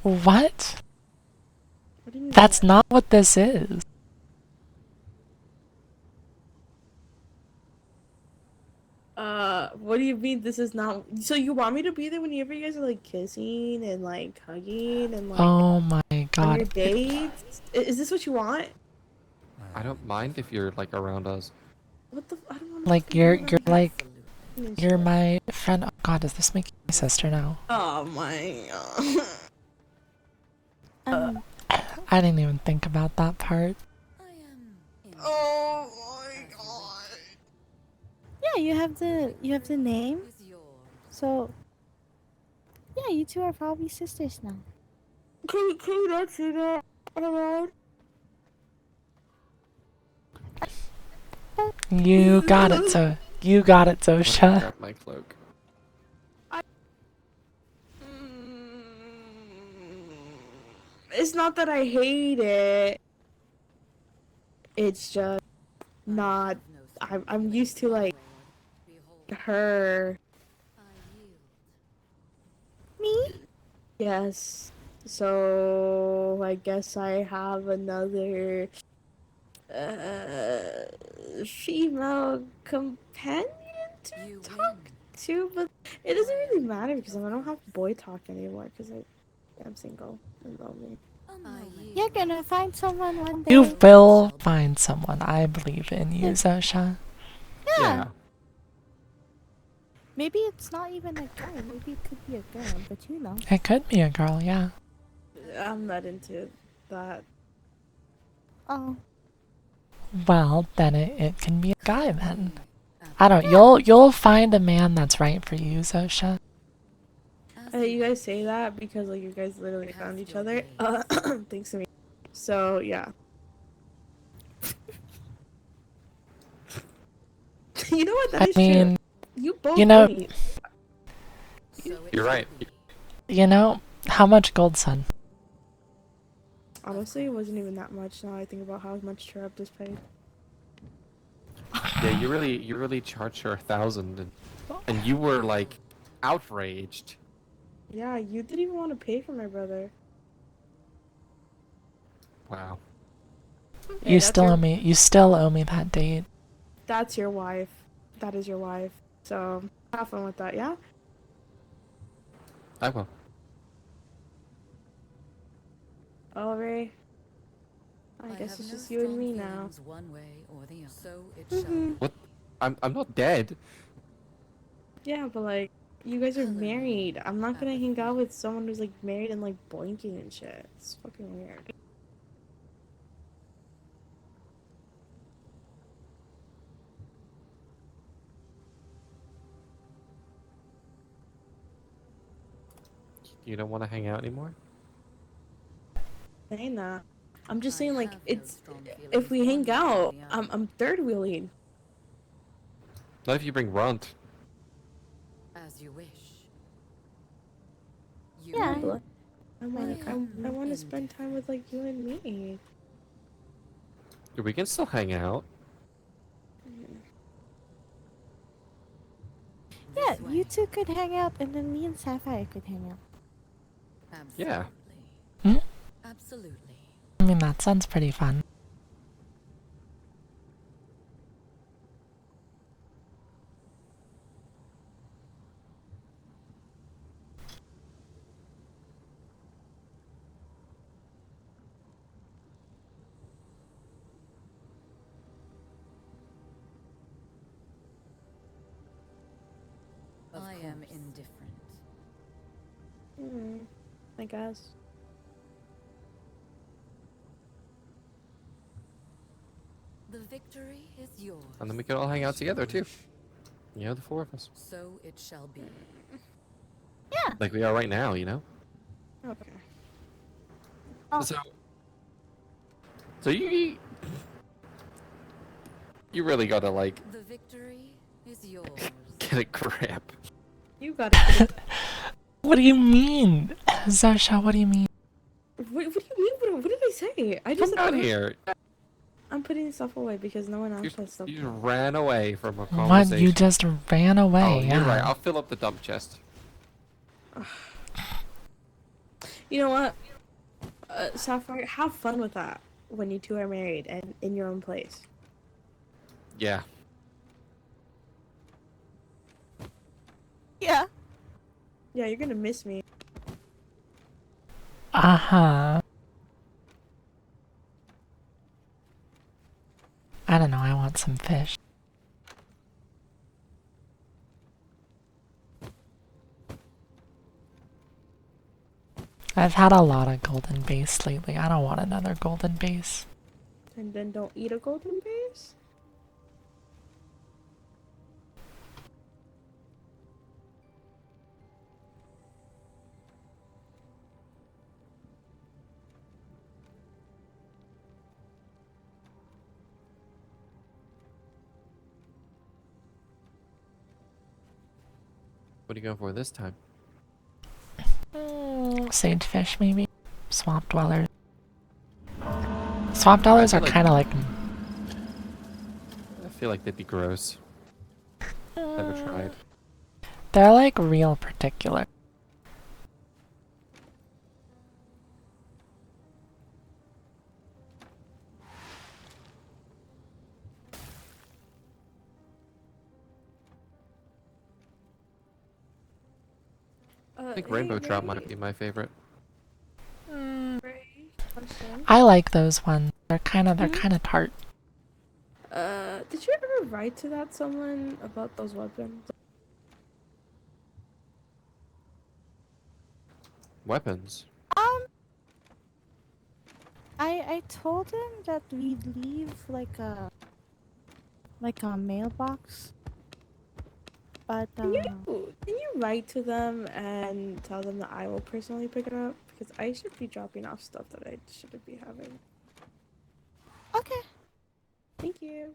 What?
What do you mean?
That's
What?
not what this is.
What do you mean this is not? So you want me to be there whenever you guys are like kissing and like hugging and like
Oh my
on your
god.
dates? Is this what you want?
I don't mind if you're like around us.
What the? I don't want to
Like
fucking be
you're
around
like
you and
you're
shit.
my friend. Oh god, does this make you my sister now?
Oh my god.
Um,
I didn't even think about that part.
I am in
Oh my
as you
god.
wish.
yeah, you have the name.
Is yours.
So yeah, you two are probably sisters now.
Can you not say that aloud?
You got it, so you got it,
I'm gonna
Zosha.
grab my cloak.
It's not that I hate it. It's just not. I'm used to like
Behold,
her.
I yield.
Me?
Yes. So I guess I have another female companion to
You
talk
win.
to, but it doesn't really matter because I don't have boy talk anymore because I'm single and lonely.
A moment.
You're gonna find someone one day.
You will find someone. I believe in you, Zosha.
Yeah.
Yeah.
Maybe it's not even a guy. Maybe it could be a girl. But you know.
It could be a girl, yeah.
I'm not into that.
Oh.
Well, then it can be a guy then.
As
I don't. You'll find a man that's right for you, Zosha.
You guys say that because like you guys literally found each other. Thanks to me. So yeah. You know what? That
I
is
mean,
true. You both
you know-
win.
So it
You're
shall
right.
be.
you know how much gold, son?
Honestly, it wasn't even that much. Now I think about how much Turab just paid.
Yeah, you really charged her 1,000, and you were like outraged.
Yeah, you didn't even want to pay for my brother.
Wow.
Hey,
You
that's
still
your-
owe me. You still owe me that date.
That's your wife. That is your wife. So have fun with that, yeah?
I will.
Oh, Ray. I
I
guess
have
it's
no
just you and
strong
me now.
feelings one way or the other. So it shall be.
I'm not dead.
Yeah, but like, you guys are
Color me
married. I'm not gonna hang out
apathy.
with someone who's like married and like boinking and shit. It's fucking weird.
You don't want to hang out anymore?
Saying that. I'm just
I
saying like
have no
it's
strong
if
feelings
we
one
hang
way or
out,
the
I'm
other.
third wheeling.
Not if you bring Runt.
As you wish. You
Yeah.
win.
I'm like I want to spend
indifferent.
time with like you and me.
We can still hang out.
Yeah,
This
you
way.
two could hang out, and then me and Sapphire could hang out.
Absolutely.
Yeah.
Hmm?
Absolutely.
I mean, that sounds pretty fun.
I am indifferent.
I guess.
The victory is yours.
And then we could all hang out together too. You know, the four of us.
So it shall be.
Yeah.
like we are right now, you know.
Okay.
Oh.
So you really gotta like
The victory is yours.
get a grip.
You gotta get it.
What do you mean? Zarsha, what do you mean?
What do you mean? What did I say? I just
Come down here.
I'm putting stuff away because no one else has stuff.
You ran away from a
What?
conversation.
You just ran away,
Oh,
yeah.
you're right. I'll fill up the dump chest.
You know what? Sapphire, have fun with that when you two are married and in your own place.
Yeah.
Yeah.
Yeah, you're gonna miss me.
Uh-huh. I don't know, I want some fish. I've had a lot of golden base lately. I don't want another golden base.
And then don't eat a golden base?
What are you going for this time?
Sagefish, maybe? Swamp dwellers. Swamp dwellers
I
are
feel like-
kind of like...
I feel like they'd be gross. Never tried.
They're like real particular.
I think rainbow trout might be my favorite.
I like those ones. They're kind of tart.
Did you ever write to that someone about those weapons?
Weapons.
I told him that we'd leave like a mailbox. But
Can you write to them and tell them that I will personally pick it up? Because I should be dropping off stuff that I shouldn't be having.
okay.
Thank you.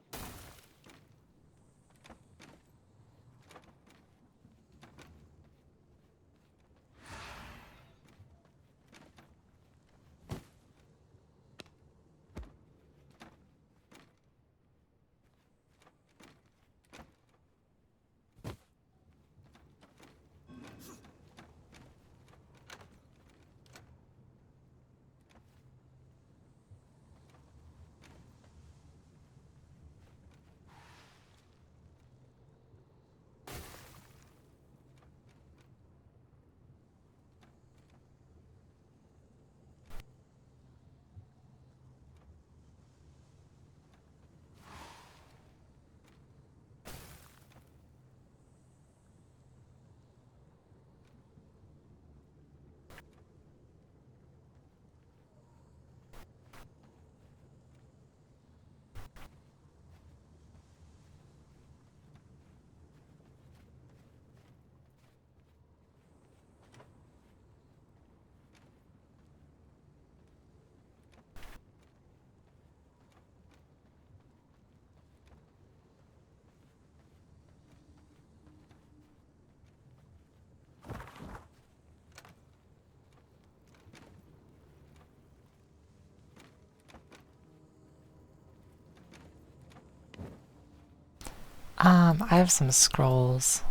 I have some scrolls.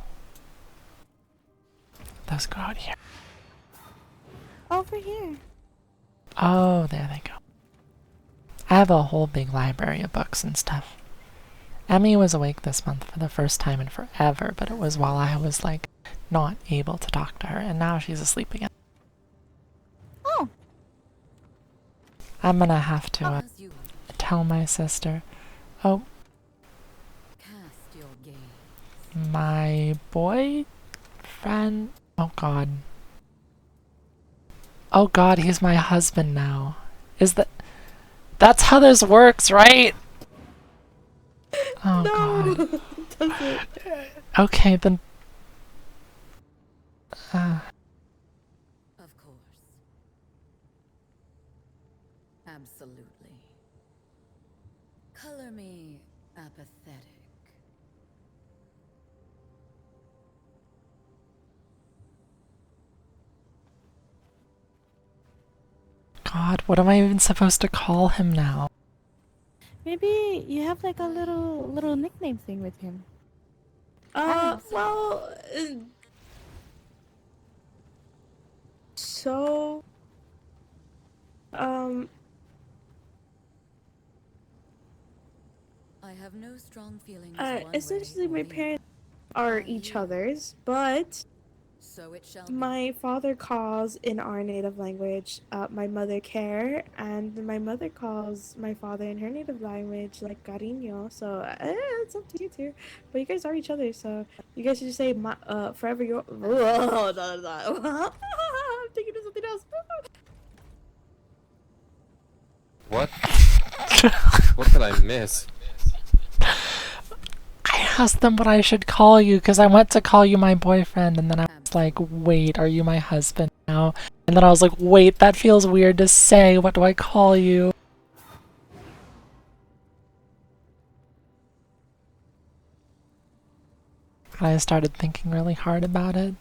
Those go out here.
Over here.
Oh, there they go. I have a whole big library of books and stuff. Emmy was awake this month for the first time in forever, but it was while I was, like, not able to talk to her, and now she's asleep again.
Oh.
I'm gonna have to
As you
tell my sister. Oh,
cast your gaze.
my boyfriend. Oh god. Oh god, he's my husband now. Is that... That's how this works, right? Oh god.
Doesn't.
Okay, then...
Absolutely. Color me apathetic.
God, what am I even supposed to call him now?
Maybe you have like a little nickname thing with him.
Well, so, um,
I have no strong feelings one
essentially
way
my
or the
parents
other.
are
Are
each
you?
other's, but
So it shall be.
my father calls in our native language my mother care, and my mother calls my father in her native language like cariño. So it's up to you two, but you guys are each other, so you guys should just say forever your. Whoa, no. I'm thinking of something else.
What? What did I miss?
I asked them what I should call you because I went to call you my boyfriend, and then I was like, wait, are you my husband now? And then I was like, wait, that feels weird to say. What do I call you? And I started thinking really hard about it.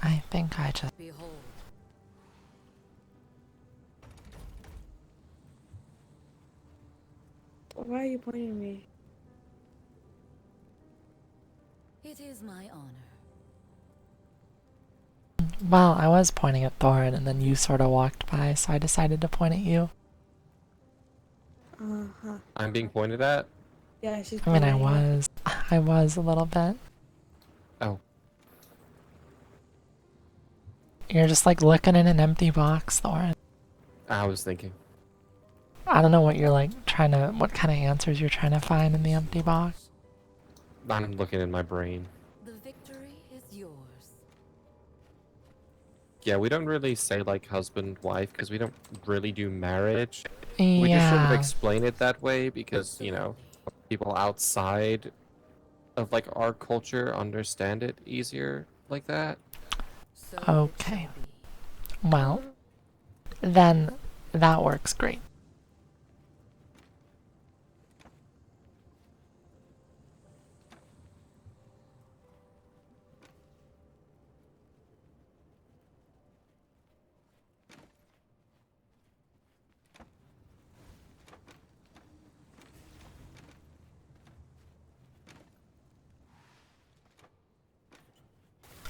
I think I just.
Behold.
Why are you pointing at me?
It is my honor.
Well, I was pointing at Thorin, and then you sort of walked by, so I decided to point at you.
Uh-huh.
I'm being pointed at?
Yeah, she's
I mean, I
pointing at you.
was. I was a little bit.
Oh,
You're just like looking in an empty box, Thorin.
I was thinking.
I don't know what you're like trying to. What kind of answers you're trying to find in the empty box.
I'm looking in my brain.
The victory is yours.
Yeah, we don't really say like husband, wife, because we don't really do marriage. We just sort of
Yeah.
explain it that way because, you know,
Absolutely.
people outside of like our culture understand it easier like that.
So
Okay.
it shall be.
Well, then that works great.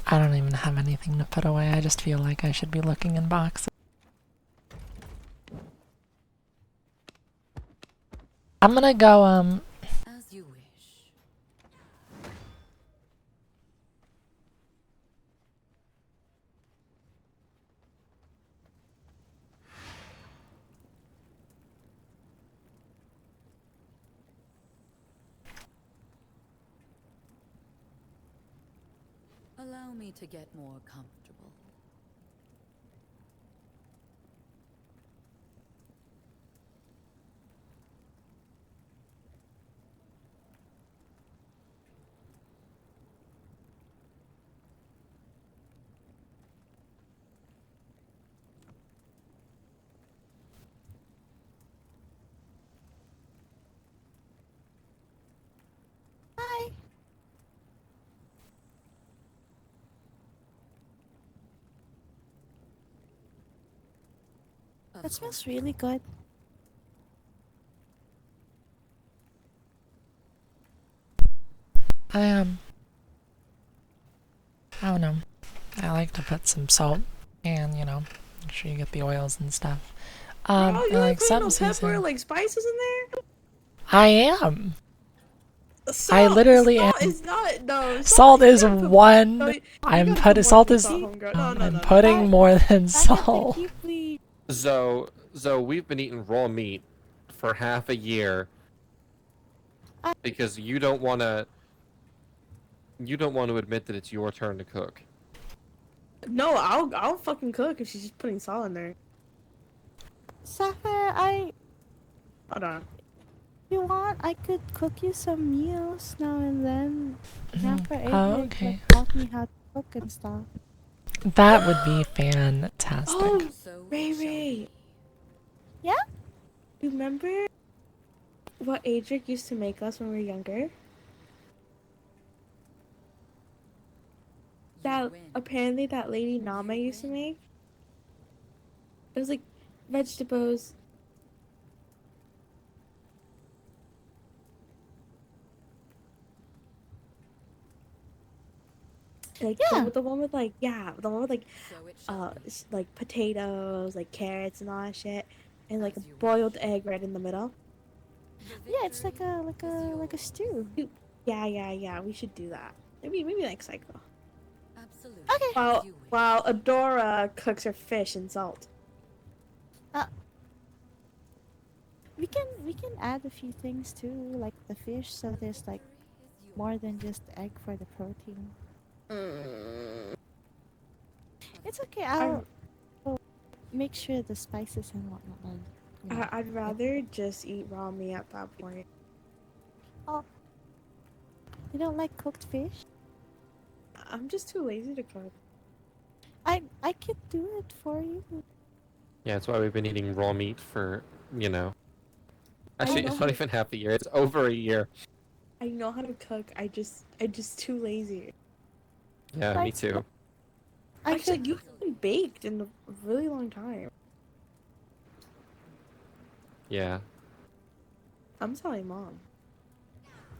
I don't even have anything to put away. I just feel like I should be looking in boxes. I'm gonna go,
As you wish. Allow me to get more comfortable.
That smells really good.
I I don't know. I like to put some salt and, you know, make sure you get the oils and stuff.
Bro,
And
you
like
like putting
some
no pepper,
season.
like spices in there?
I am.
Salt,
literally
salt
am.
is not no
Salt
you
is
gotta put no,
one.
you
I'm
gotta put
putting
more
salt
than
is.
salt, homegirl. No, no,
I'm
no, no.
putting more than
I have to
salt.
keep the.
So we've been eating raw meat for half a year
I-
because you don't want to admit that it's your turn to cook.
No, I'll fucking cook if she's just putting salt in there.
Sapphire,
Hold on.
if you want, I could cook you some meals now and then. Grandpa
Oh,
Avery
okay.
like taught me how to cook and stuff.
That would be fantastic.
Oh,
So
Ray
it shall
Ray.
be.
Yeah?
You remember what Adric used to make us when we were younger?
You
That
win.
apparently that lady Nama
You
used to
win.
make. It was like vegetables. Like
Yeah.
the one with like the one with like
So it shall be.
like potatoes, like carrots and all that shit, and like a
As you
boiled
wish.
egg right in the middle.
The
Yeah, it's like
victory
a like
is
a like a
yours.
stew.
Yeah. We should do that. Maybe next cycle.
Absolutely.
Okay.
While
As you wish.
while Adora cooks her fish in salt.
We can add a few things too, like the fish, so there's like more than just egg for the protein. It's okay. I'll make sure the spices and whatnot. You know,
I'd rather just eat raw meat at that point.
you don't like cooked fish?
I'm just too lazy to cook.
I could do it for you.
Yeah, that's why we've been eating raw meat for, you know. Actually,
know
it's
how
not
to-
even half a year. It's over a year.
I know how to cook. I just too lazy.
Yeah, me
Like-
too.
I
Actually,
could,
you haven't baked in a really long time.
Yeah.
I'm telling mom.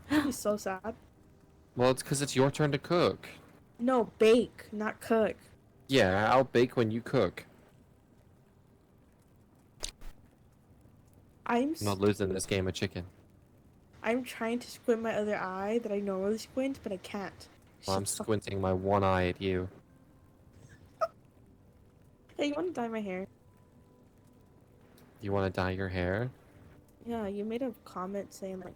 She'd be so sad.
Well, it's because it's your turn to cook.
No, bake, not cook.
Yeah, I'll bake when you cook.
I'm
I'm not losing this game of chicken.
I'm trying to squint my other eye that I normally squint, but I can't.
Well, I'm
Shit's so-
squinting my one eye at you.
Hey, you want to dye my hair?
You want to dye your hair?
Yeah, you made a comment saying like,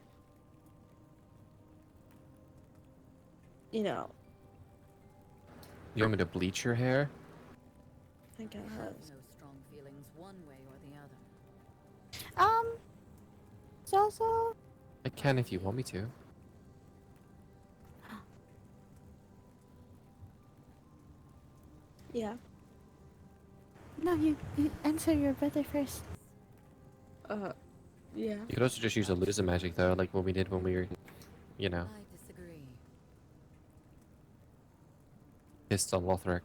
you know,
You want me to bleach your hair?
I guess.
Have no strong feelings one way or the other.
Zozo.
I can if you want me to.
Yeah.
No, you answer your brother first.
Yeah.
You could also just use a loser magic though, like what we did when we were, you know,
I disagree.
pissed on Lothric.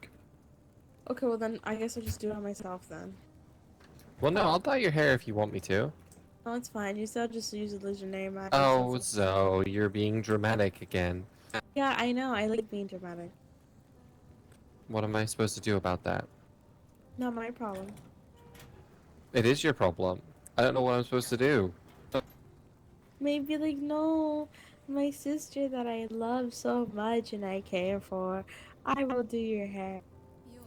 Okay, well then I guess I'll just do it myself then.
Well, no, I'll dye your hair if you want me to.
No, it's fine. You still just use a loser name.
Oh, so you're being dramatic again.
Yeah, I know. I like being dramatic.
What am I supposed to do about that?
Not my problem.
It is your problem. I don't know what I'm supposed to do.
Maybe like, no, my sister that I love so much and I care for, I will do your hair.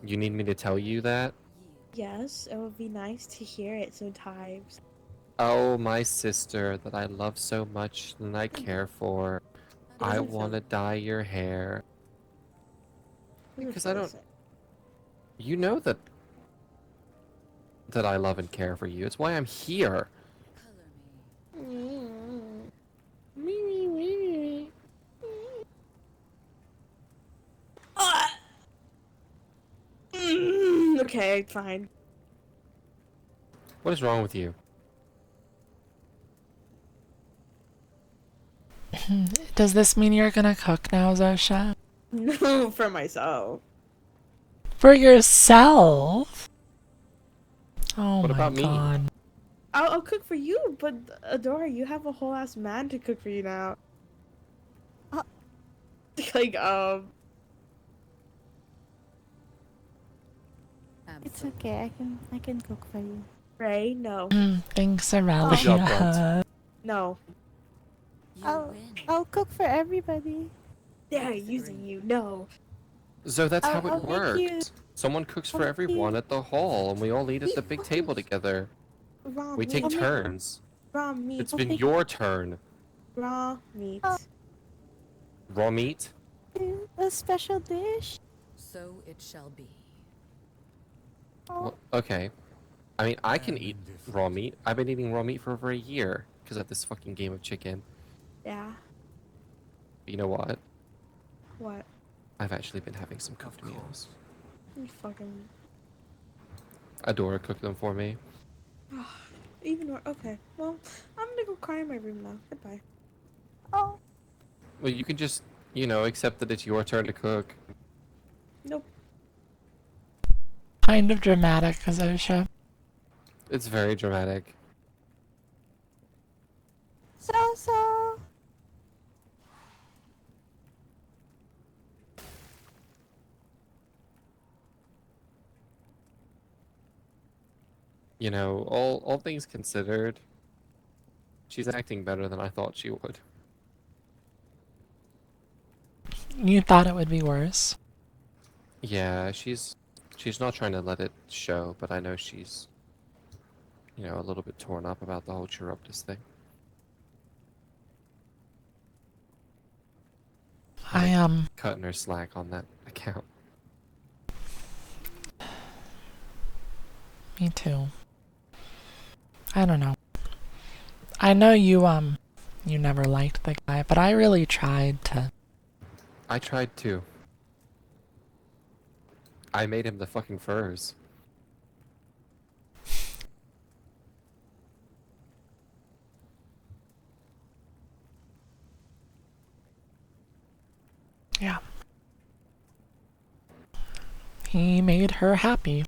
You need me to tell you that?
Yes, it would be nice to hear it sometimes.
Oh, my sister that I love so much and I care for. I
Doesn't feel-
want to dye your hair.
doesn't
Because
feel
I
the
don't-
same.
You know that I love and care for you. It's why I'm here.
Color me.
Okay, fine.
What is wrong with you?
Does this mean you're gonna cook now, Zosha?
No, for myself.
For yourself? Oh
What
my
about me?
god.
I'll cook for you, but Adora, you have a whole ass man to cook for you now.
Uh.
Like,
It's
Absolutely.
okay. I can cook for you.
Ray, no.
Thanks,
Good job, Grunt.
Aurelia.
No.
You
I'll
win.
I'll cook for everybody.
They're
It's
using
agreed.
you, no.
So that's how
I'll
it
make you.
works. Someone cooks
I'll
for
make
everyone
you.
at the hall, and we all eat at the big table together.
Raw
We take
I'll
meat.
make
turns.
Raw meat.
It's
I'll
been
make
your turn.
Raw meat.
Oh.
Raw meat?
you a special dish.
So it shall be.
Oh,
Well, okay. I mean, I can eat raw meat. I've been eating raw meat for over a year because of this fucking game of chicken.
Yeah.
But you know what?
What?
I've actually been having some cooked meals.
You fucking.
Adora cooked them for me.
Even more. Okay. Well, I'm gonna go cry in my room now. Goodbye.
oh.
Well, you can just, accept that it's your turn to cook.
Nope.
Kind of dramatic, Azosha.
It's very dramatic.
So.
All things considered, she's acting better than I thought she would.
You thought it would be worse.
Yeah, she's not trying to let it show, but I know she's, a little bit torn up about the whole Chiroptis thing.
I
Cutting her slack on that account.
Me too. I don't know. I know you never liked the guy, but I really tried to.
I tried to. I made him the fucking furs.
Yeah. He made her happy.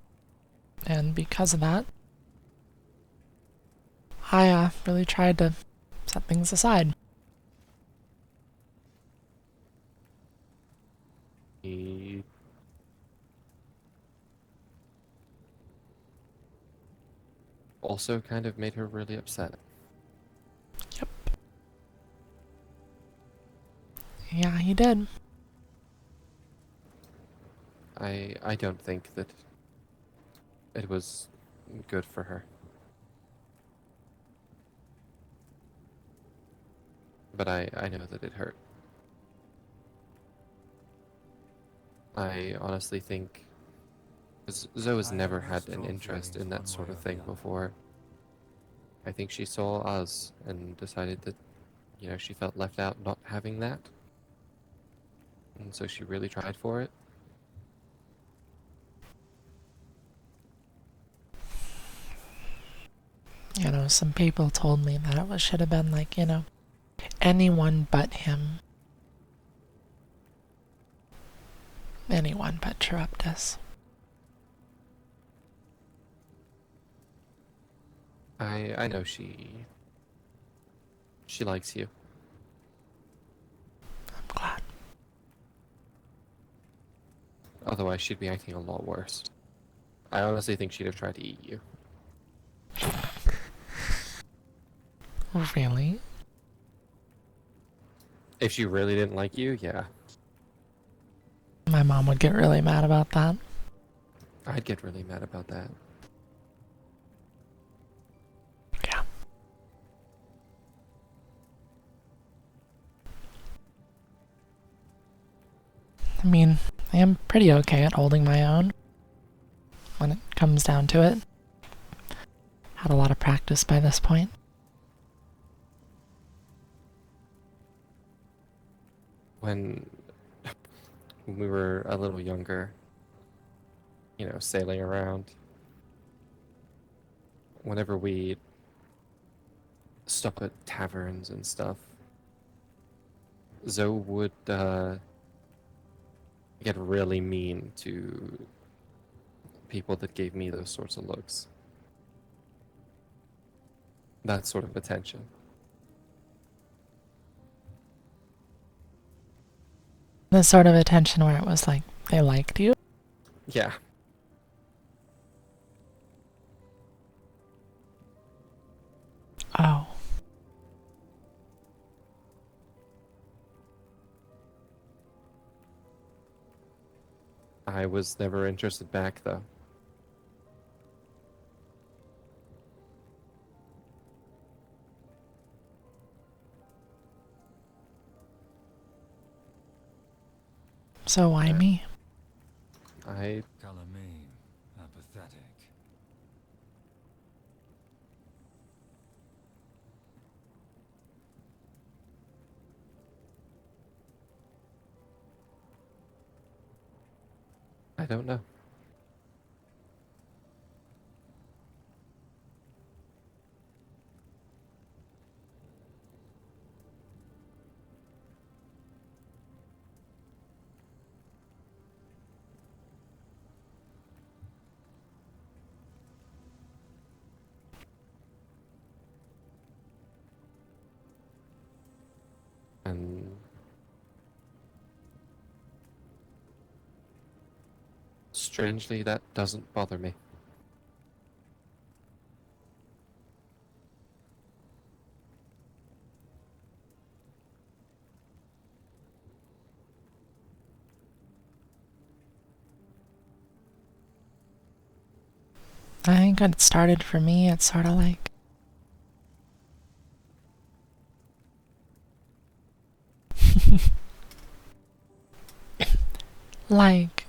And because of that, I really tried to set things aside.
He also kind of made her really upset.
Yep. Yeah, he did.
I don't think that it was good for her. But I know that it hurt. I honestly think 'cause Zoe's never had an interest in that sort of thing before. I think she saw us and decided that, she felt left out not having that. And so she really tried for it.
Some people told me that it should have been like, anyone but him. Anyone but Chiroptis.
I know she likes you.
I'm glad.
Otherwise, she'd be acting a lot worse. I honestly think she'd have tried to eat you.
Really?
If she really didn't like you, yeah.
My mom would get really mad about that.
I'd get really mad about that.
Yeah. I mean, I am pretty okay at holding my own when it comes down to it. Had a lot of practice by this point.
When we were a little younger, sailing around, whenever we stop at taverns and stuff, Zoe would get really mean to people that gave me those sorts of looks. that sort of attention.
The sort of attention where it was like they liked you.
Yeah.
Oh.
I was never interested back, though.
So why me?
I
Color me apathetic.
don't know. And strangely, that doesn't bother me.
I think when it started for me, it's sort of like like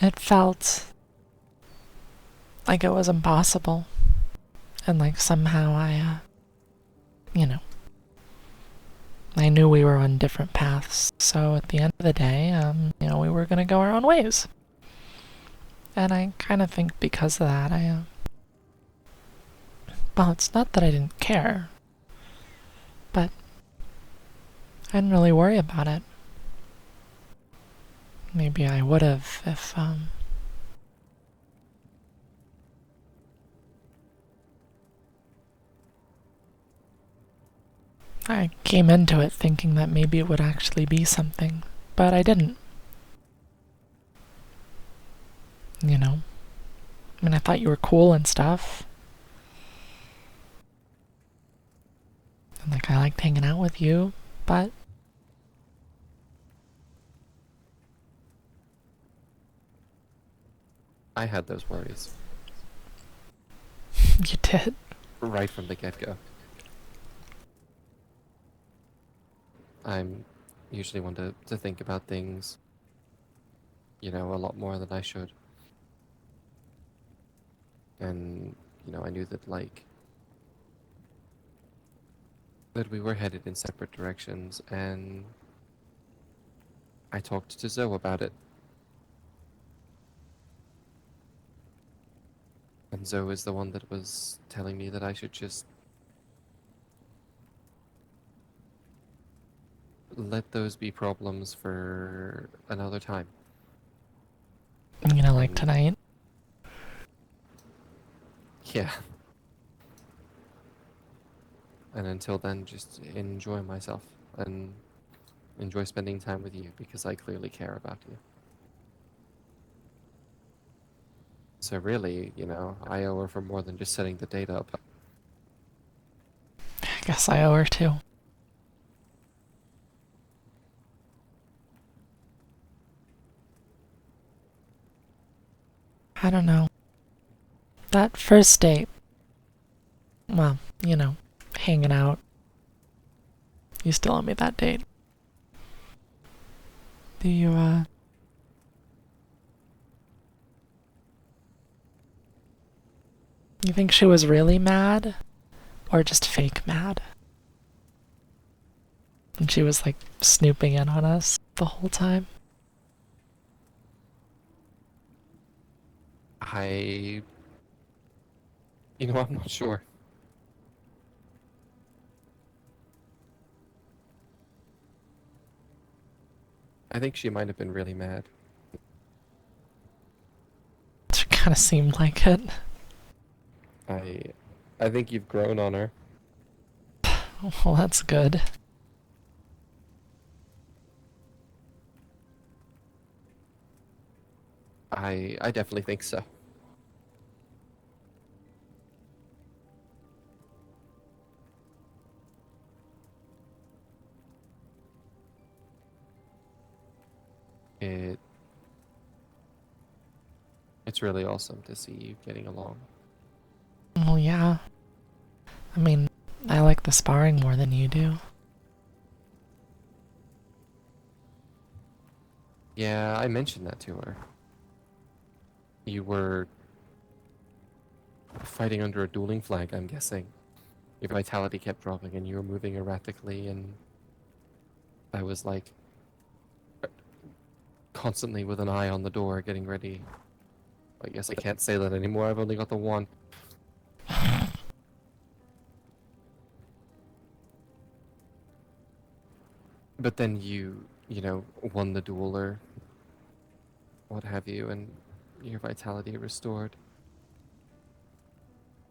it felt like it was impossible, and like somehow you know, I knew we were on different paths. So at the end of the day, we were gonna go our own ways. And I kind of think because of that, well, it's not that I didn't care, but I didn't really worry about it. Maybe I would have if, I came into it thinking that maybe it would actually be something, but I didn't. You know? I mean, I thought you were cool and stuff. And like, I liked hanging out with you, but
I had those worries
you did.
right from the get-go. I'm usually one to think about things, a lot more than I should. And, I knew that, that we were headed in separate directions, and I talked to Zoe about it. And Zoe is the one that was telling me that I should just let those be problems for another time.
Like tonight.
Yeah. And until then, just enjoy myself and enjoy spending time with you because I clearly care about you. So really, I owe her for more than just setting the date up.
I guess I owe her too. I don't know. That first date, well, hanging out. You still owe me that date. Do you, you think she was really mad? Or just fake mad? And she was like snooping in on us the whole time?
I'm not sure. I think she might have been really mad.
It kind of seemed like it.
I I think you've grown on her.
Well, that's good.
I definitely think so. It it's really awesome to see you getting along.
Well, yeah. I mean, I like the sparring more than you do.
Yeah, I mentioned that to her. You were fighting under a dueling flag, I'm guessing. Your vitality kept dropping and you were moving erratically, and I was like constantly with an eye on the door getting ready. I guess I can't say that anymore, I've only got the one. But then you know, won the duel or what have you, and your vitality restored.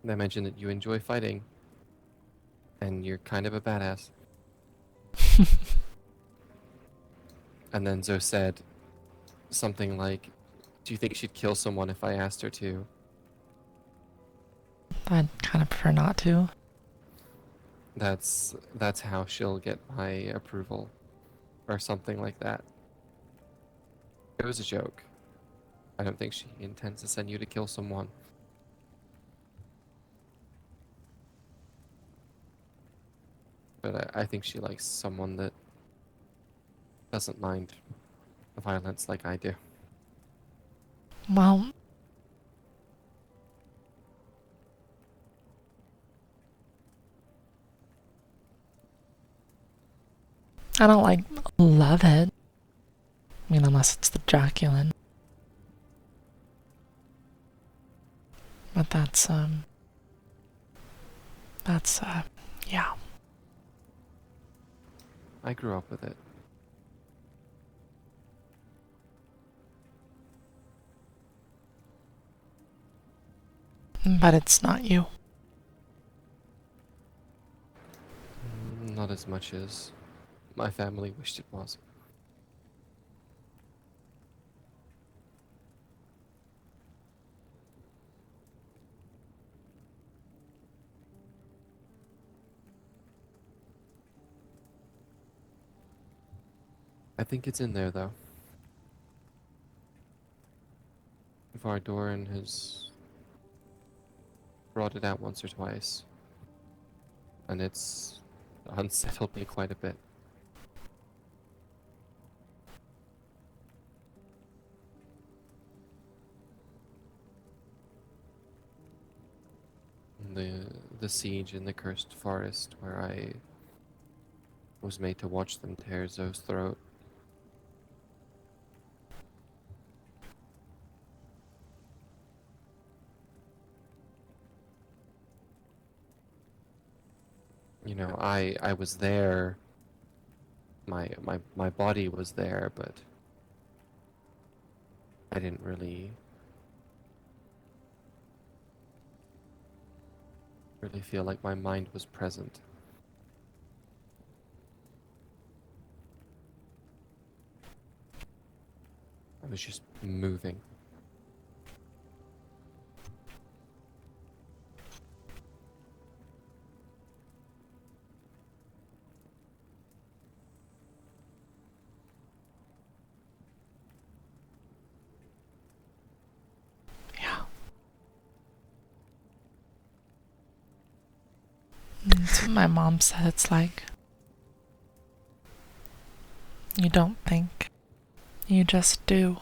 And I mentioned that you enjoy fighting, and you're kind of a badass. And then Zoe said something like, do you think she'd kill someone if I asked her to?
I'd kind of prefer not to.
That's how she'll get my approval, or something like that. It was a joke. I don't think she intends to send you to kill someone. But I think she likes someone that doesn't mind violence like I do.
Well, I don't like love it. I mean, unless it's the Draculan. But yeah.
I grew up with it.
But it's not you.
Not as much as my family wished it was. I think it's in there though. Vardoran has brought it out once or twice, and it's unsettled me quite a bit. The siege in the cursed forest where I was made to watch them tear Zoe's throat. You know, I was there. My body was there, but I didn't really feel like my mind was present. I was just moving.
Yeah. That's what my mom said it's like. You don't think. You just do.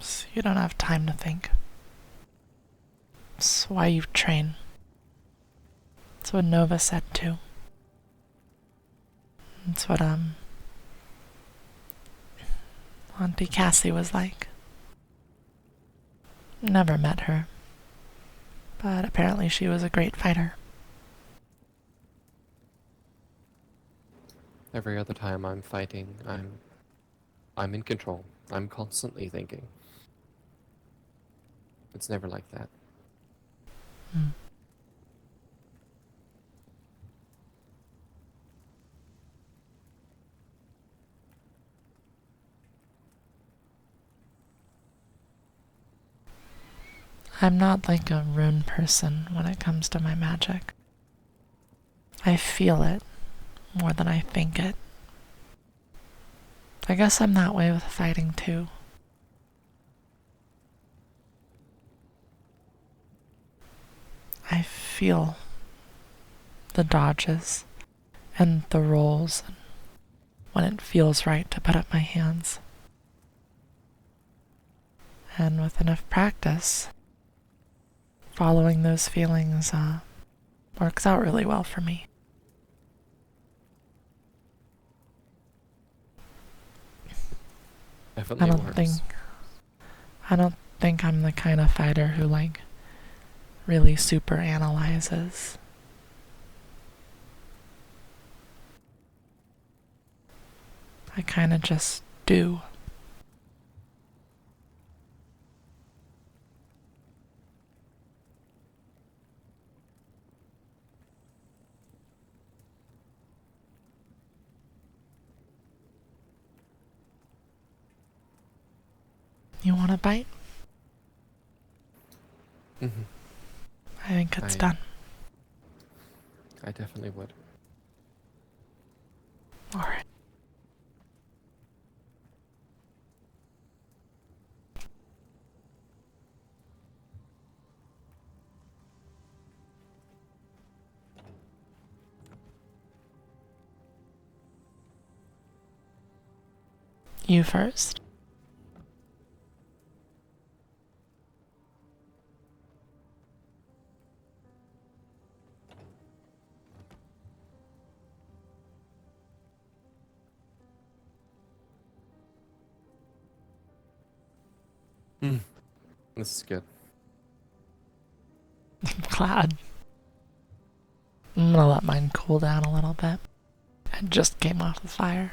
So you don't have time to think. That's why you train. That's what Nova said too. That's what Auntie Cassie was like. Never met her. But apparently she was a great fighter.
Every other time I'm fighting, I'm in control. I'm constantly thinking. It's never like that.
Hmm. I'm not like a rune person when it comes to my magic. I feel it more than I think it. I guess I'm that way with fighting too. I feel the dodges and the rolls when it feels right to put up my hands. And with enough practice, following those feelings works out really well for me. I
Definitely
don't
works.
think I don't think I'm the kind of fighter who like really super analyzes. I kind of just do. You want a bite?
Mhm.
I think it's
I-
done.
I definitely would.
Alright. You first.
This is good.
I'm glad. I'm gonna let mine cool down a little bit. It just came off the fire.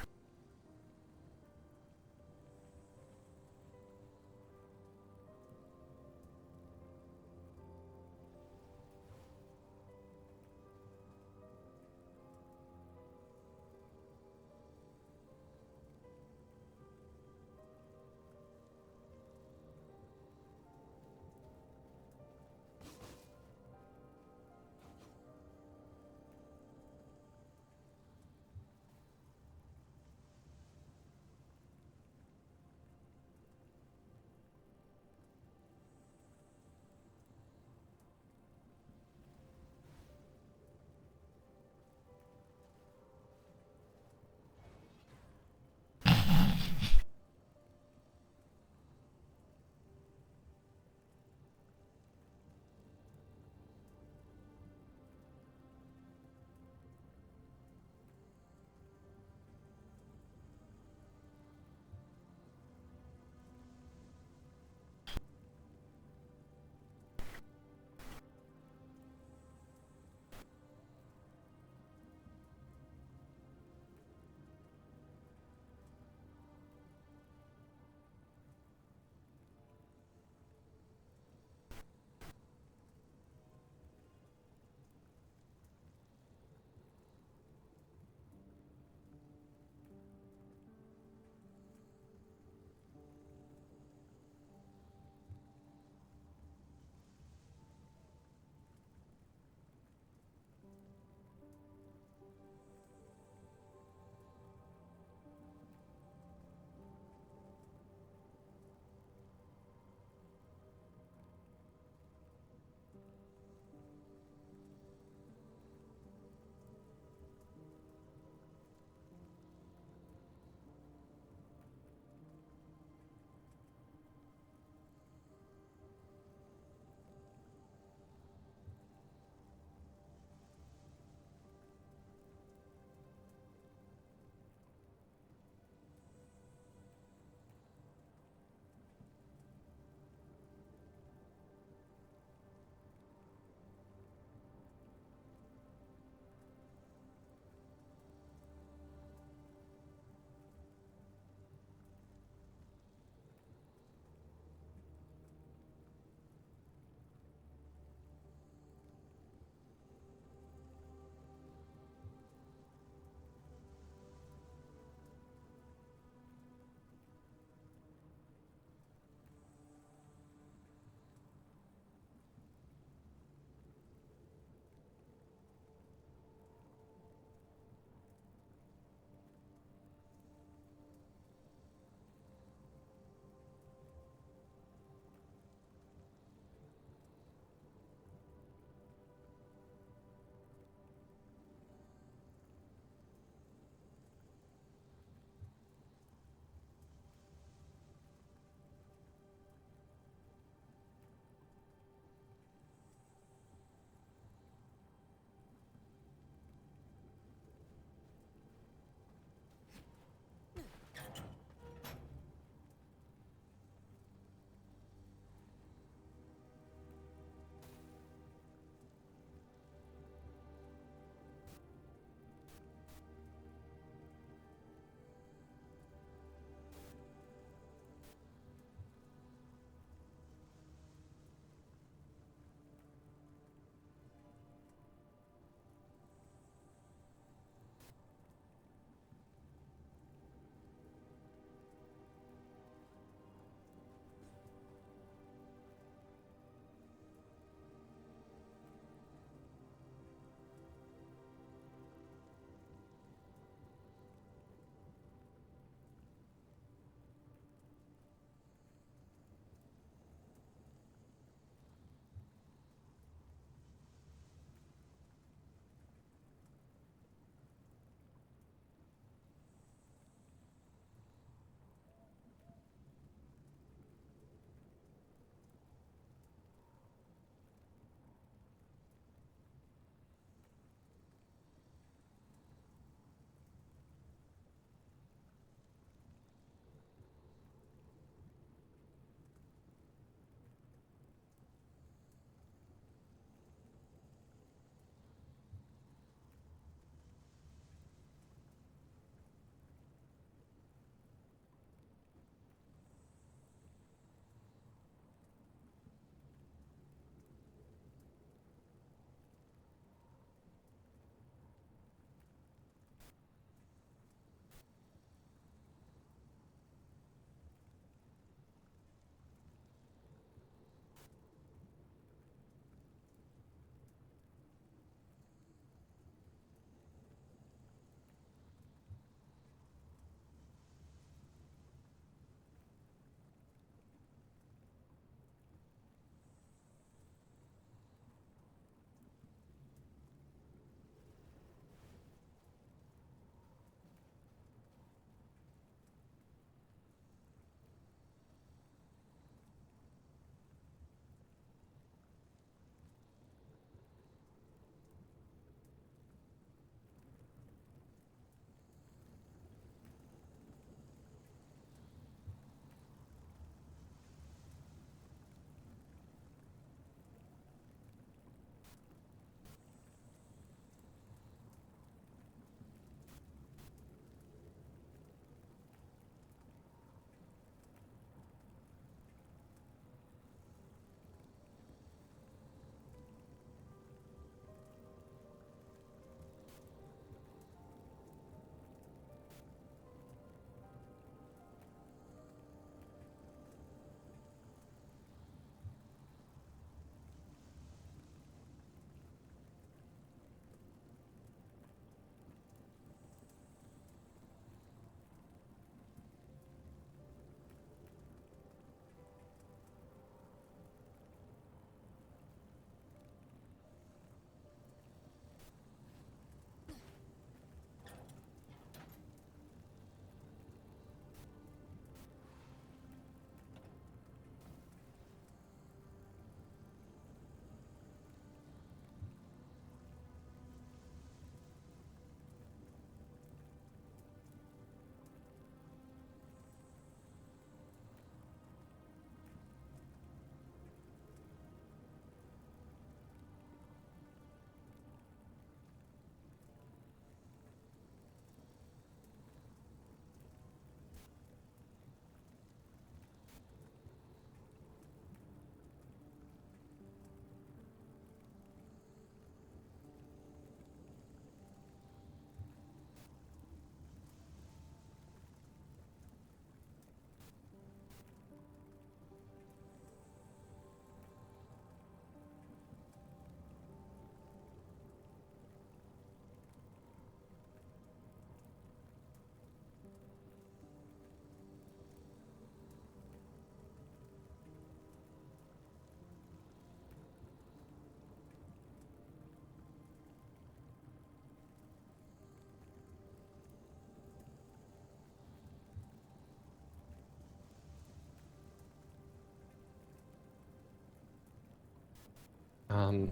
Um,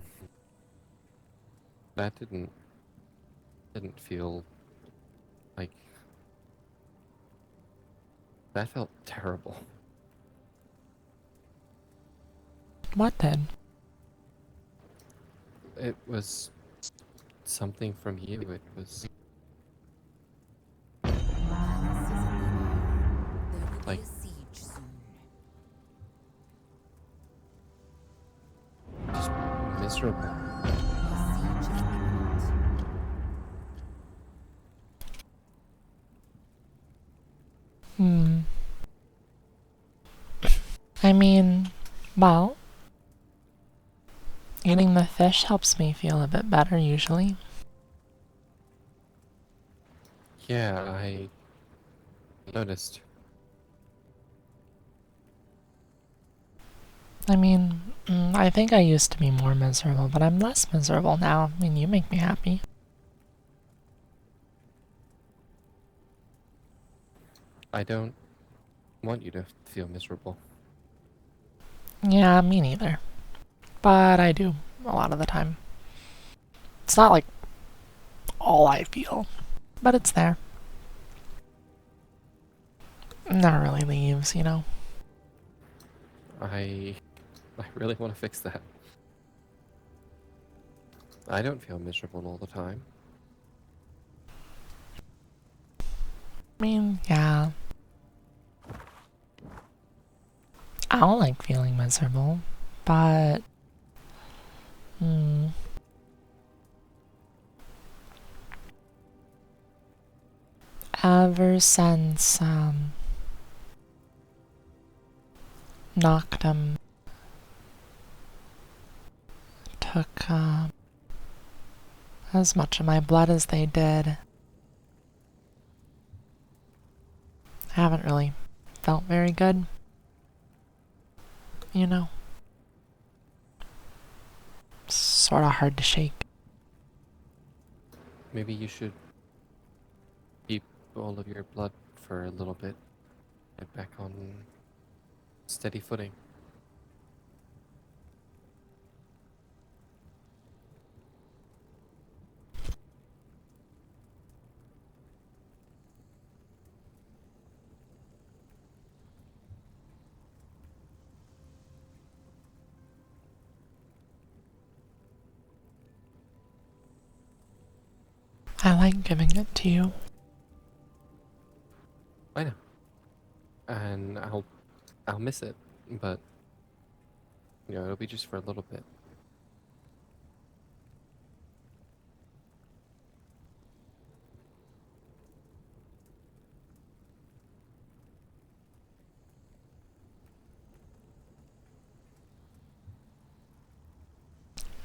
that didn't feel like that felt terrible.
What did?
It was something from you. It was
Once is a good year. There will
like
be a siege soon.
just miserable.
A siege is imminent.
Hmm. I mean, well, eating the fish helps me feel a bit better usually.
Yeah, I noticed.
I mean, I think I used to be more miserable, but I'm less miserable now. I mean, you make me happy.
I don't want you to feel miserable.
Yeah, me neither. But I do, a lot of the time. It's not like all I feel, but it's there. Never really leaves, you know?
I I really want to fix that. I don't feel miserable all the time.
I mean, yeah. I don't like feeling miserable, but ever since Noctum took as much of my blood as they did, I haven't really felt very good. You know? Sort of hard to shake.
Maybe you should keep all of your blood for a little bit. Get back on steady footing.
I like giving it to you.
I know. And I'll miss it, but you know, it'll be just for a little bit.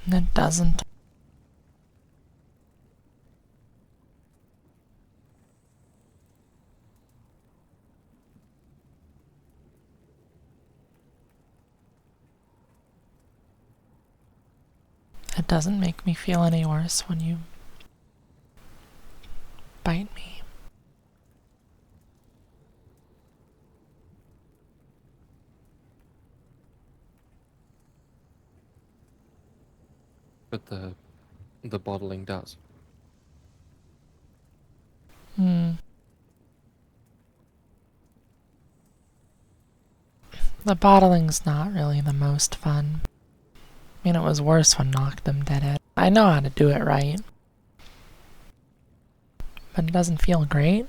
And it doesn't. It doesn't make me feel any worse when you bite me.
But the bottling does.
Hmm. The bottling's not really the most fun. I mean, it was worse when Noctum did it. I know how to do it right. But it doesn't feel great.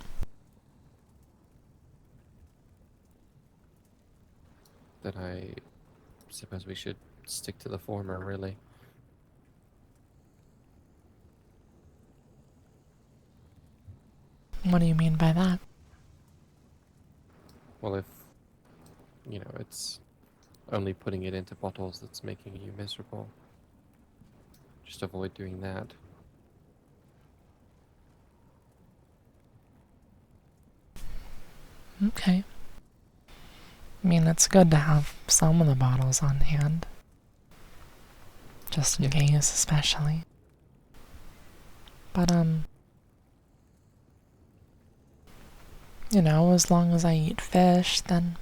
Then I suppose we should stick to the former, really.
What do you mean by that?
Well, if you know, it's only putting it into bottles that's making you miserable. Just avoid doing that.
Okay. I mean, it's good to have some of the bottles on hand. Just in case, especially. But, you know, as long as I eat fish, then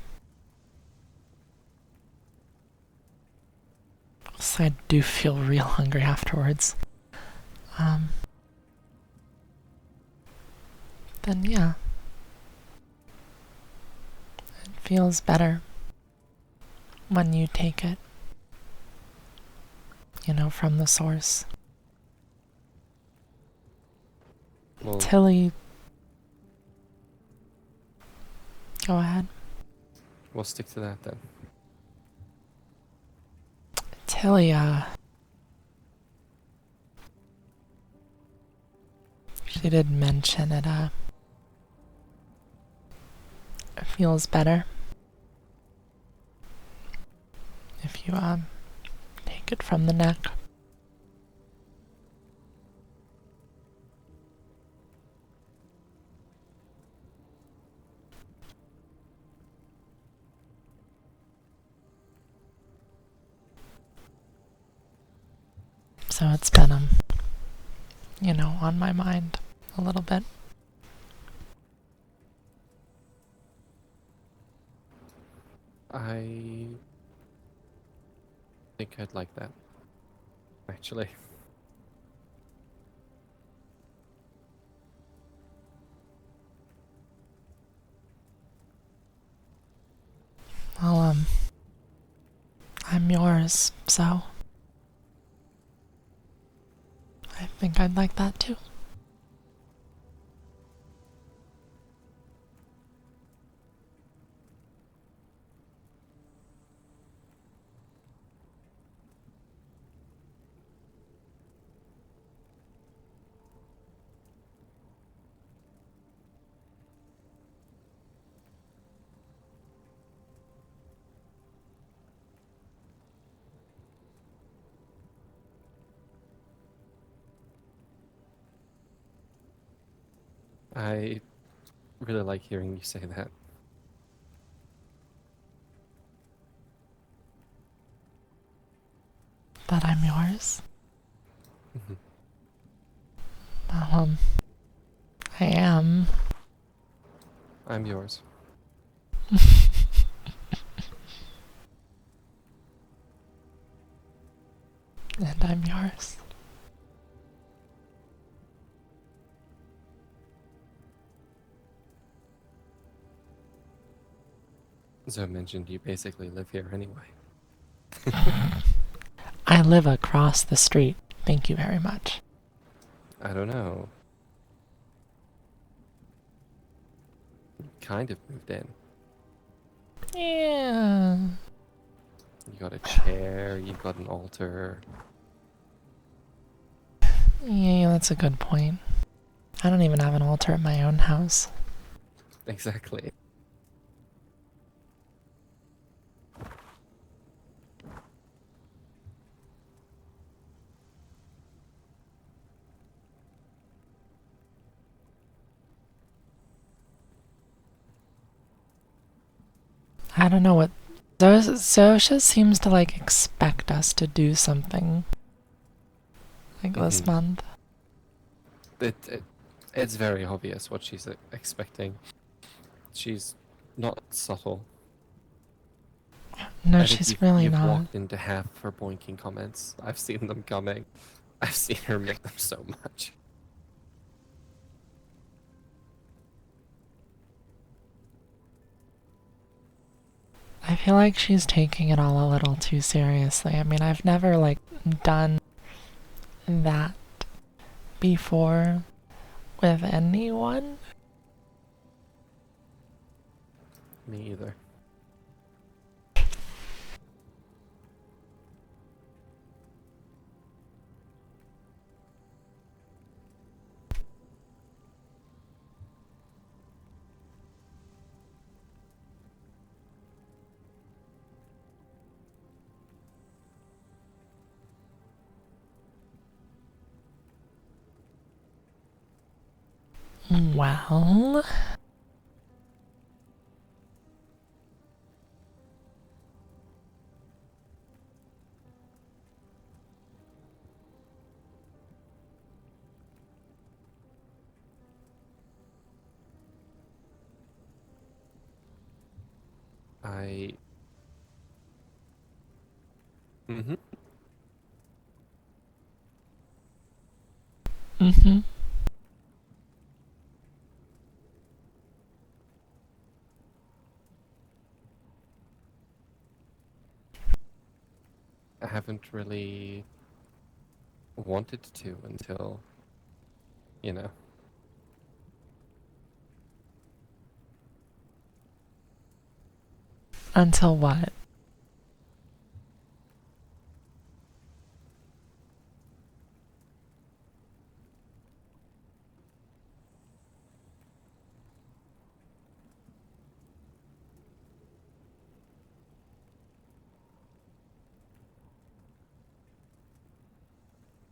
it's So I do feel real hungry afterwards. Then yeah. It feels better when you take it, from the source.
Well,
Tilly. Go ahead.
we'll stick to that then.
Tilly, she did mention it, it feels better if you, take it from the neck. So it's been, on my mind a little bit.
I think I'd like that, actually.
Well, I'm yours, so I think I'd like that too.
I really like hearing you say that.
That I'm yours.
Mhm.
Well, I am.
I'm yours.
And I'm yours.
Zoe mentioned you basically live here anyway.
I live across the street. Thank you very much.
I don't know. Kind of moved in.
Yeah.
You got a chair, you got an altar.
Yeah, that's a good point. I don't even have an altar at my own house.
Exactly.
I don't know what. Zosha seems to expect us to do something this
Mhm.
month.
It's very obvious what she's expecting. She's not subtle.
No,
I think
she's really
you've
not.
walked into half of her boinking comments. I've seen them coming. I've seen her make them so much.
I feel like she's taking it all a little too seriously. I mean, I've never done that before with anyone.
Me either.
Well,
I. Mm-hmm.
Mm-hmm.
I haven't really wanted to until, you know.
Until what?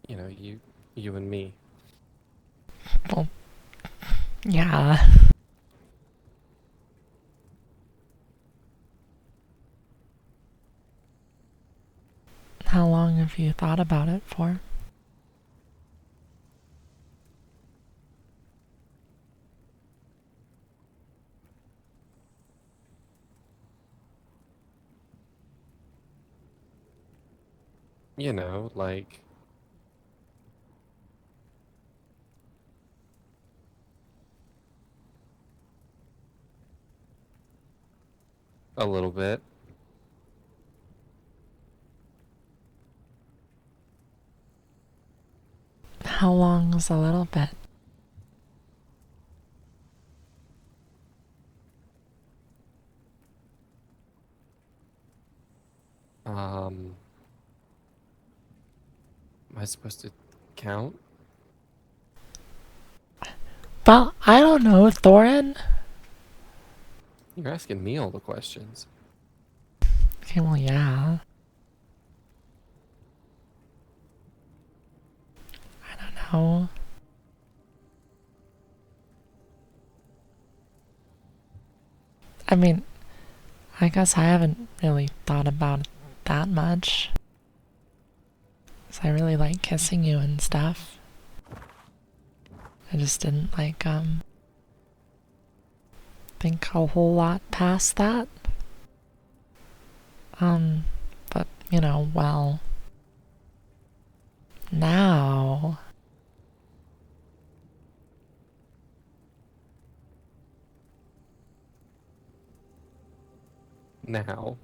You know, you and me.
Well, yeah. How long have you thought about it for?
You know, like a little bit.
How long is a little bit?
Am I supposed to count?
Well, I don't know, Thorin.
You're asking me all the questions.
Okay, well, yeah. I don't know. I mean, I guess I haven't really thought about it that much. 'Cause I really like kissing you and stuff. I just didn't think a whole lot past that. But, well, now,
Now,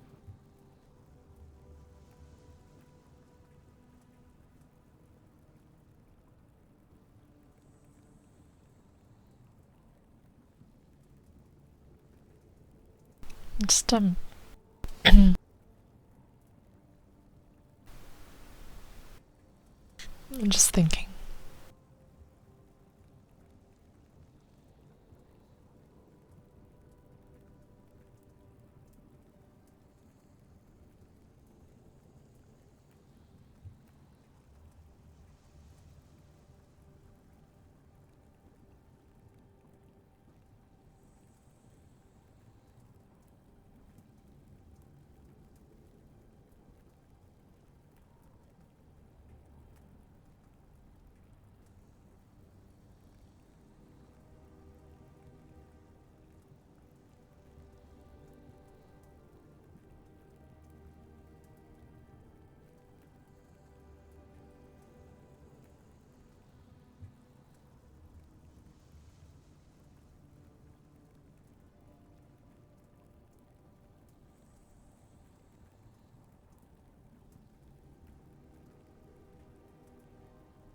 just, I'm just thinking.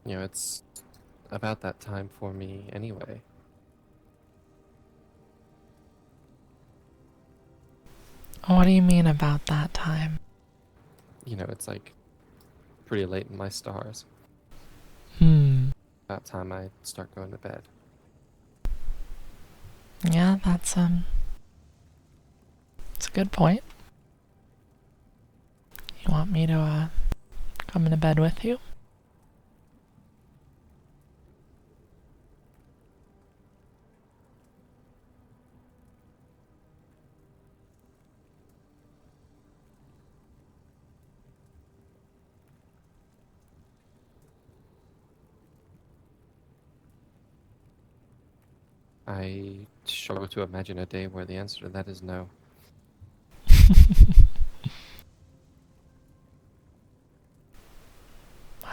you know, it's about that time for me anyway.
What do you mean about that time?
You know, it's like pretty late in my stars.
Hmm.
About time I start going to bed.
Yeah, it's a good point. You want me to, come into bed with you?
I struggle to imagine a day where the answer to that is no.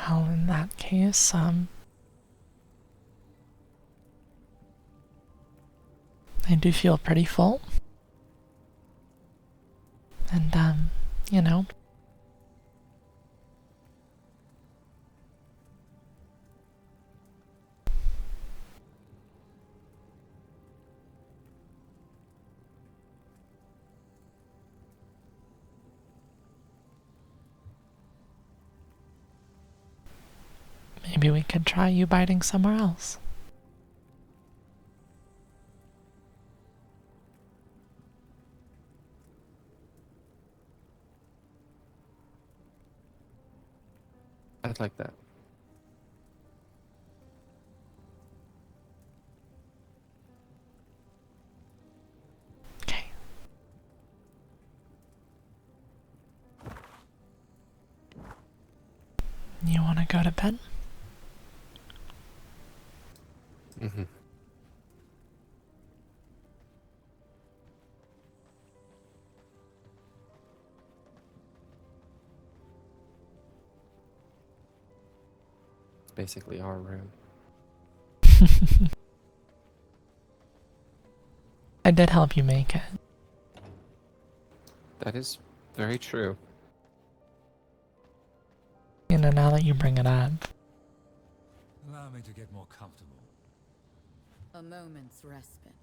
Well, in that case, I do feel pretty full. And, you know, maybe we could try you biting somewhere else.
I'd like that.
Okay. You want to go to bed?
Mm-hmm. It's basically our room.
I did help you make it.
That is very true.
You know, now that you bring it up.
Allow me to get more comfortable.
A moment's respite.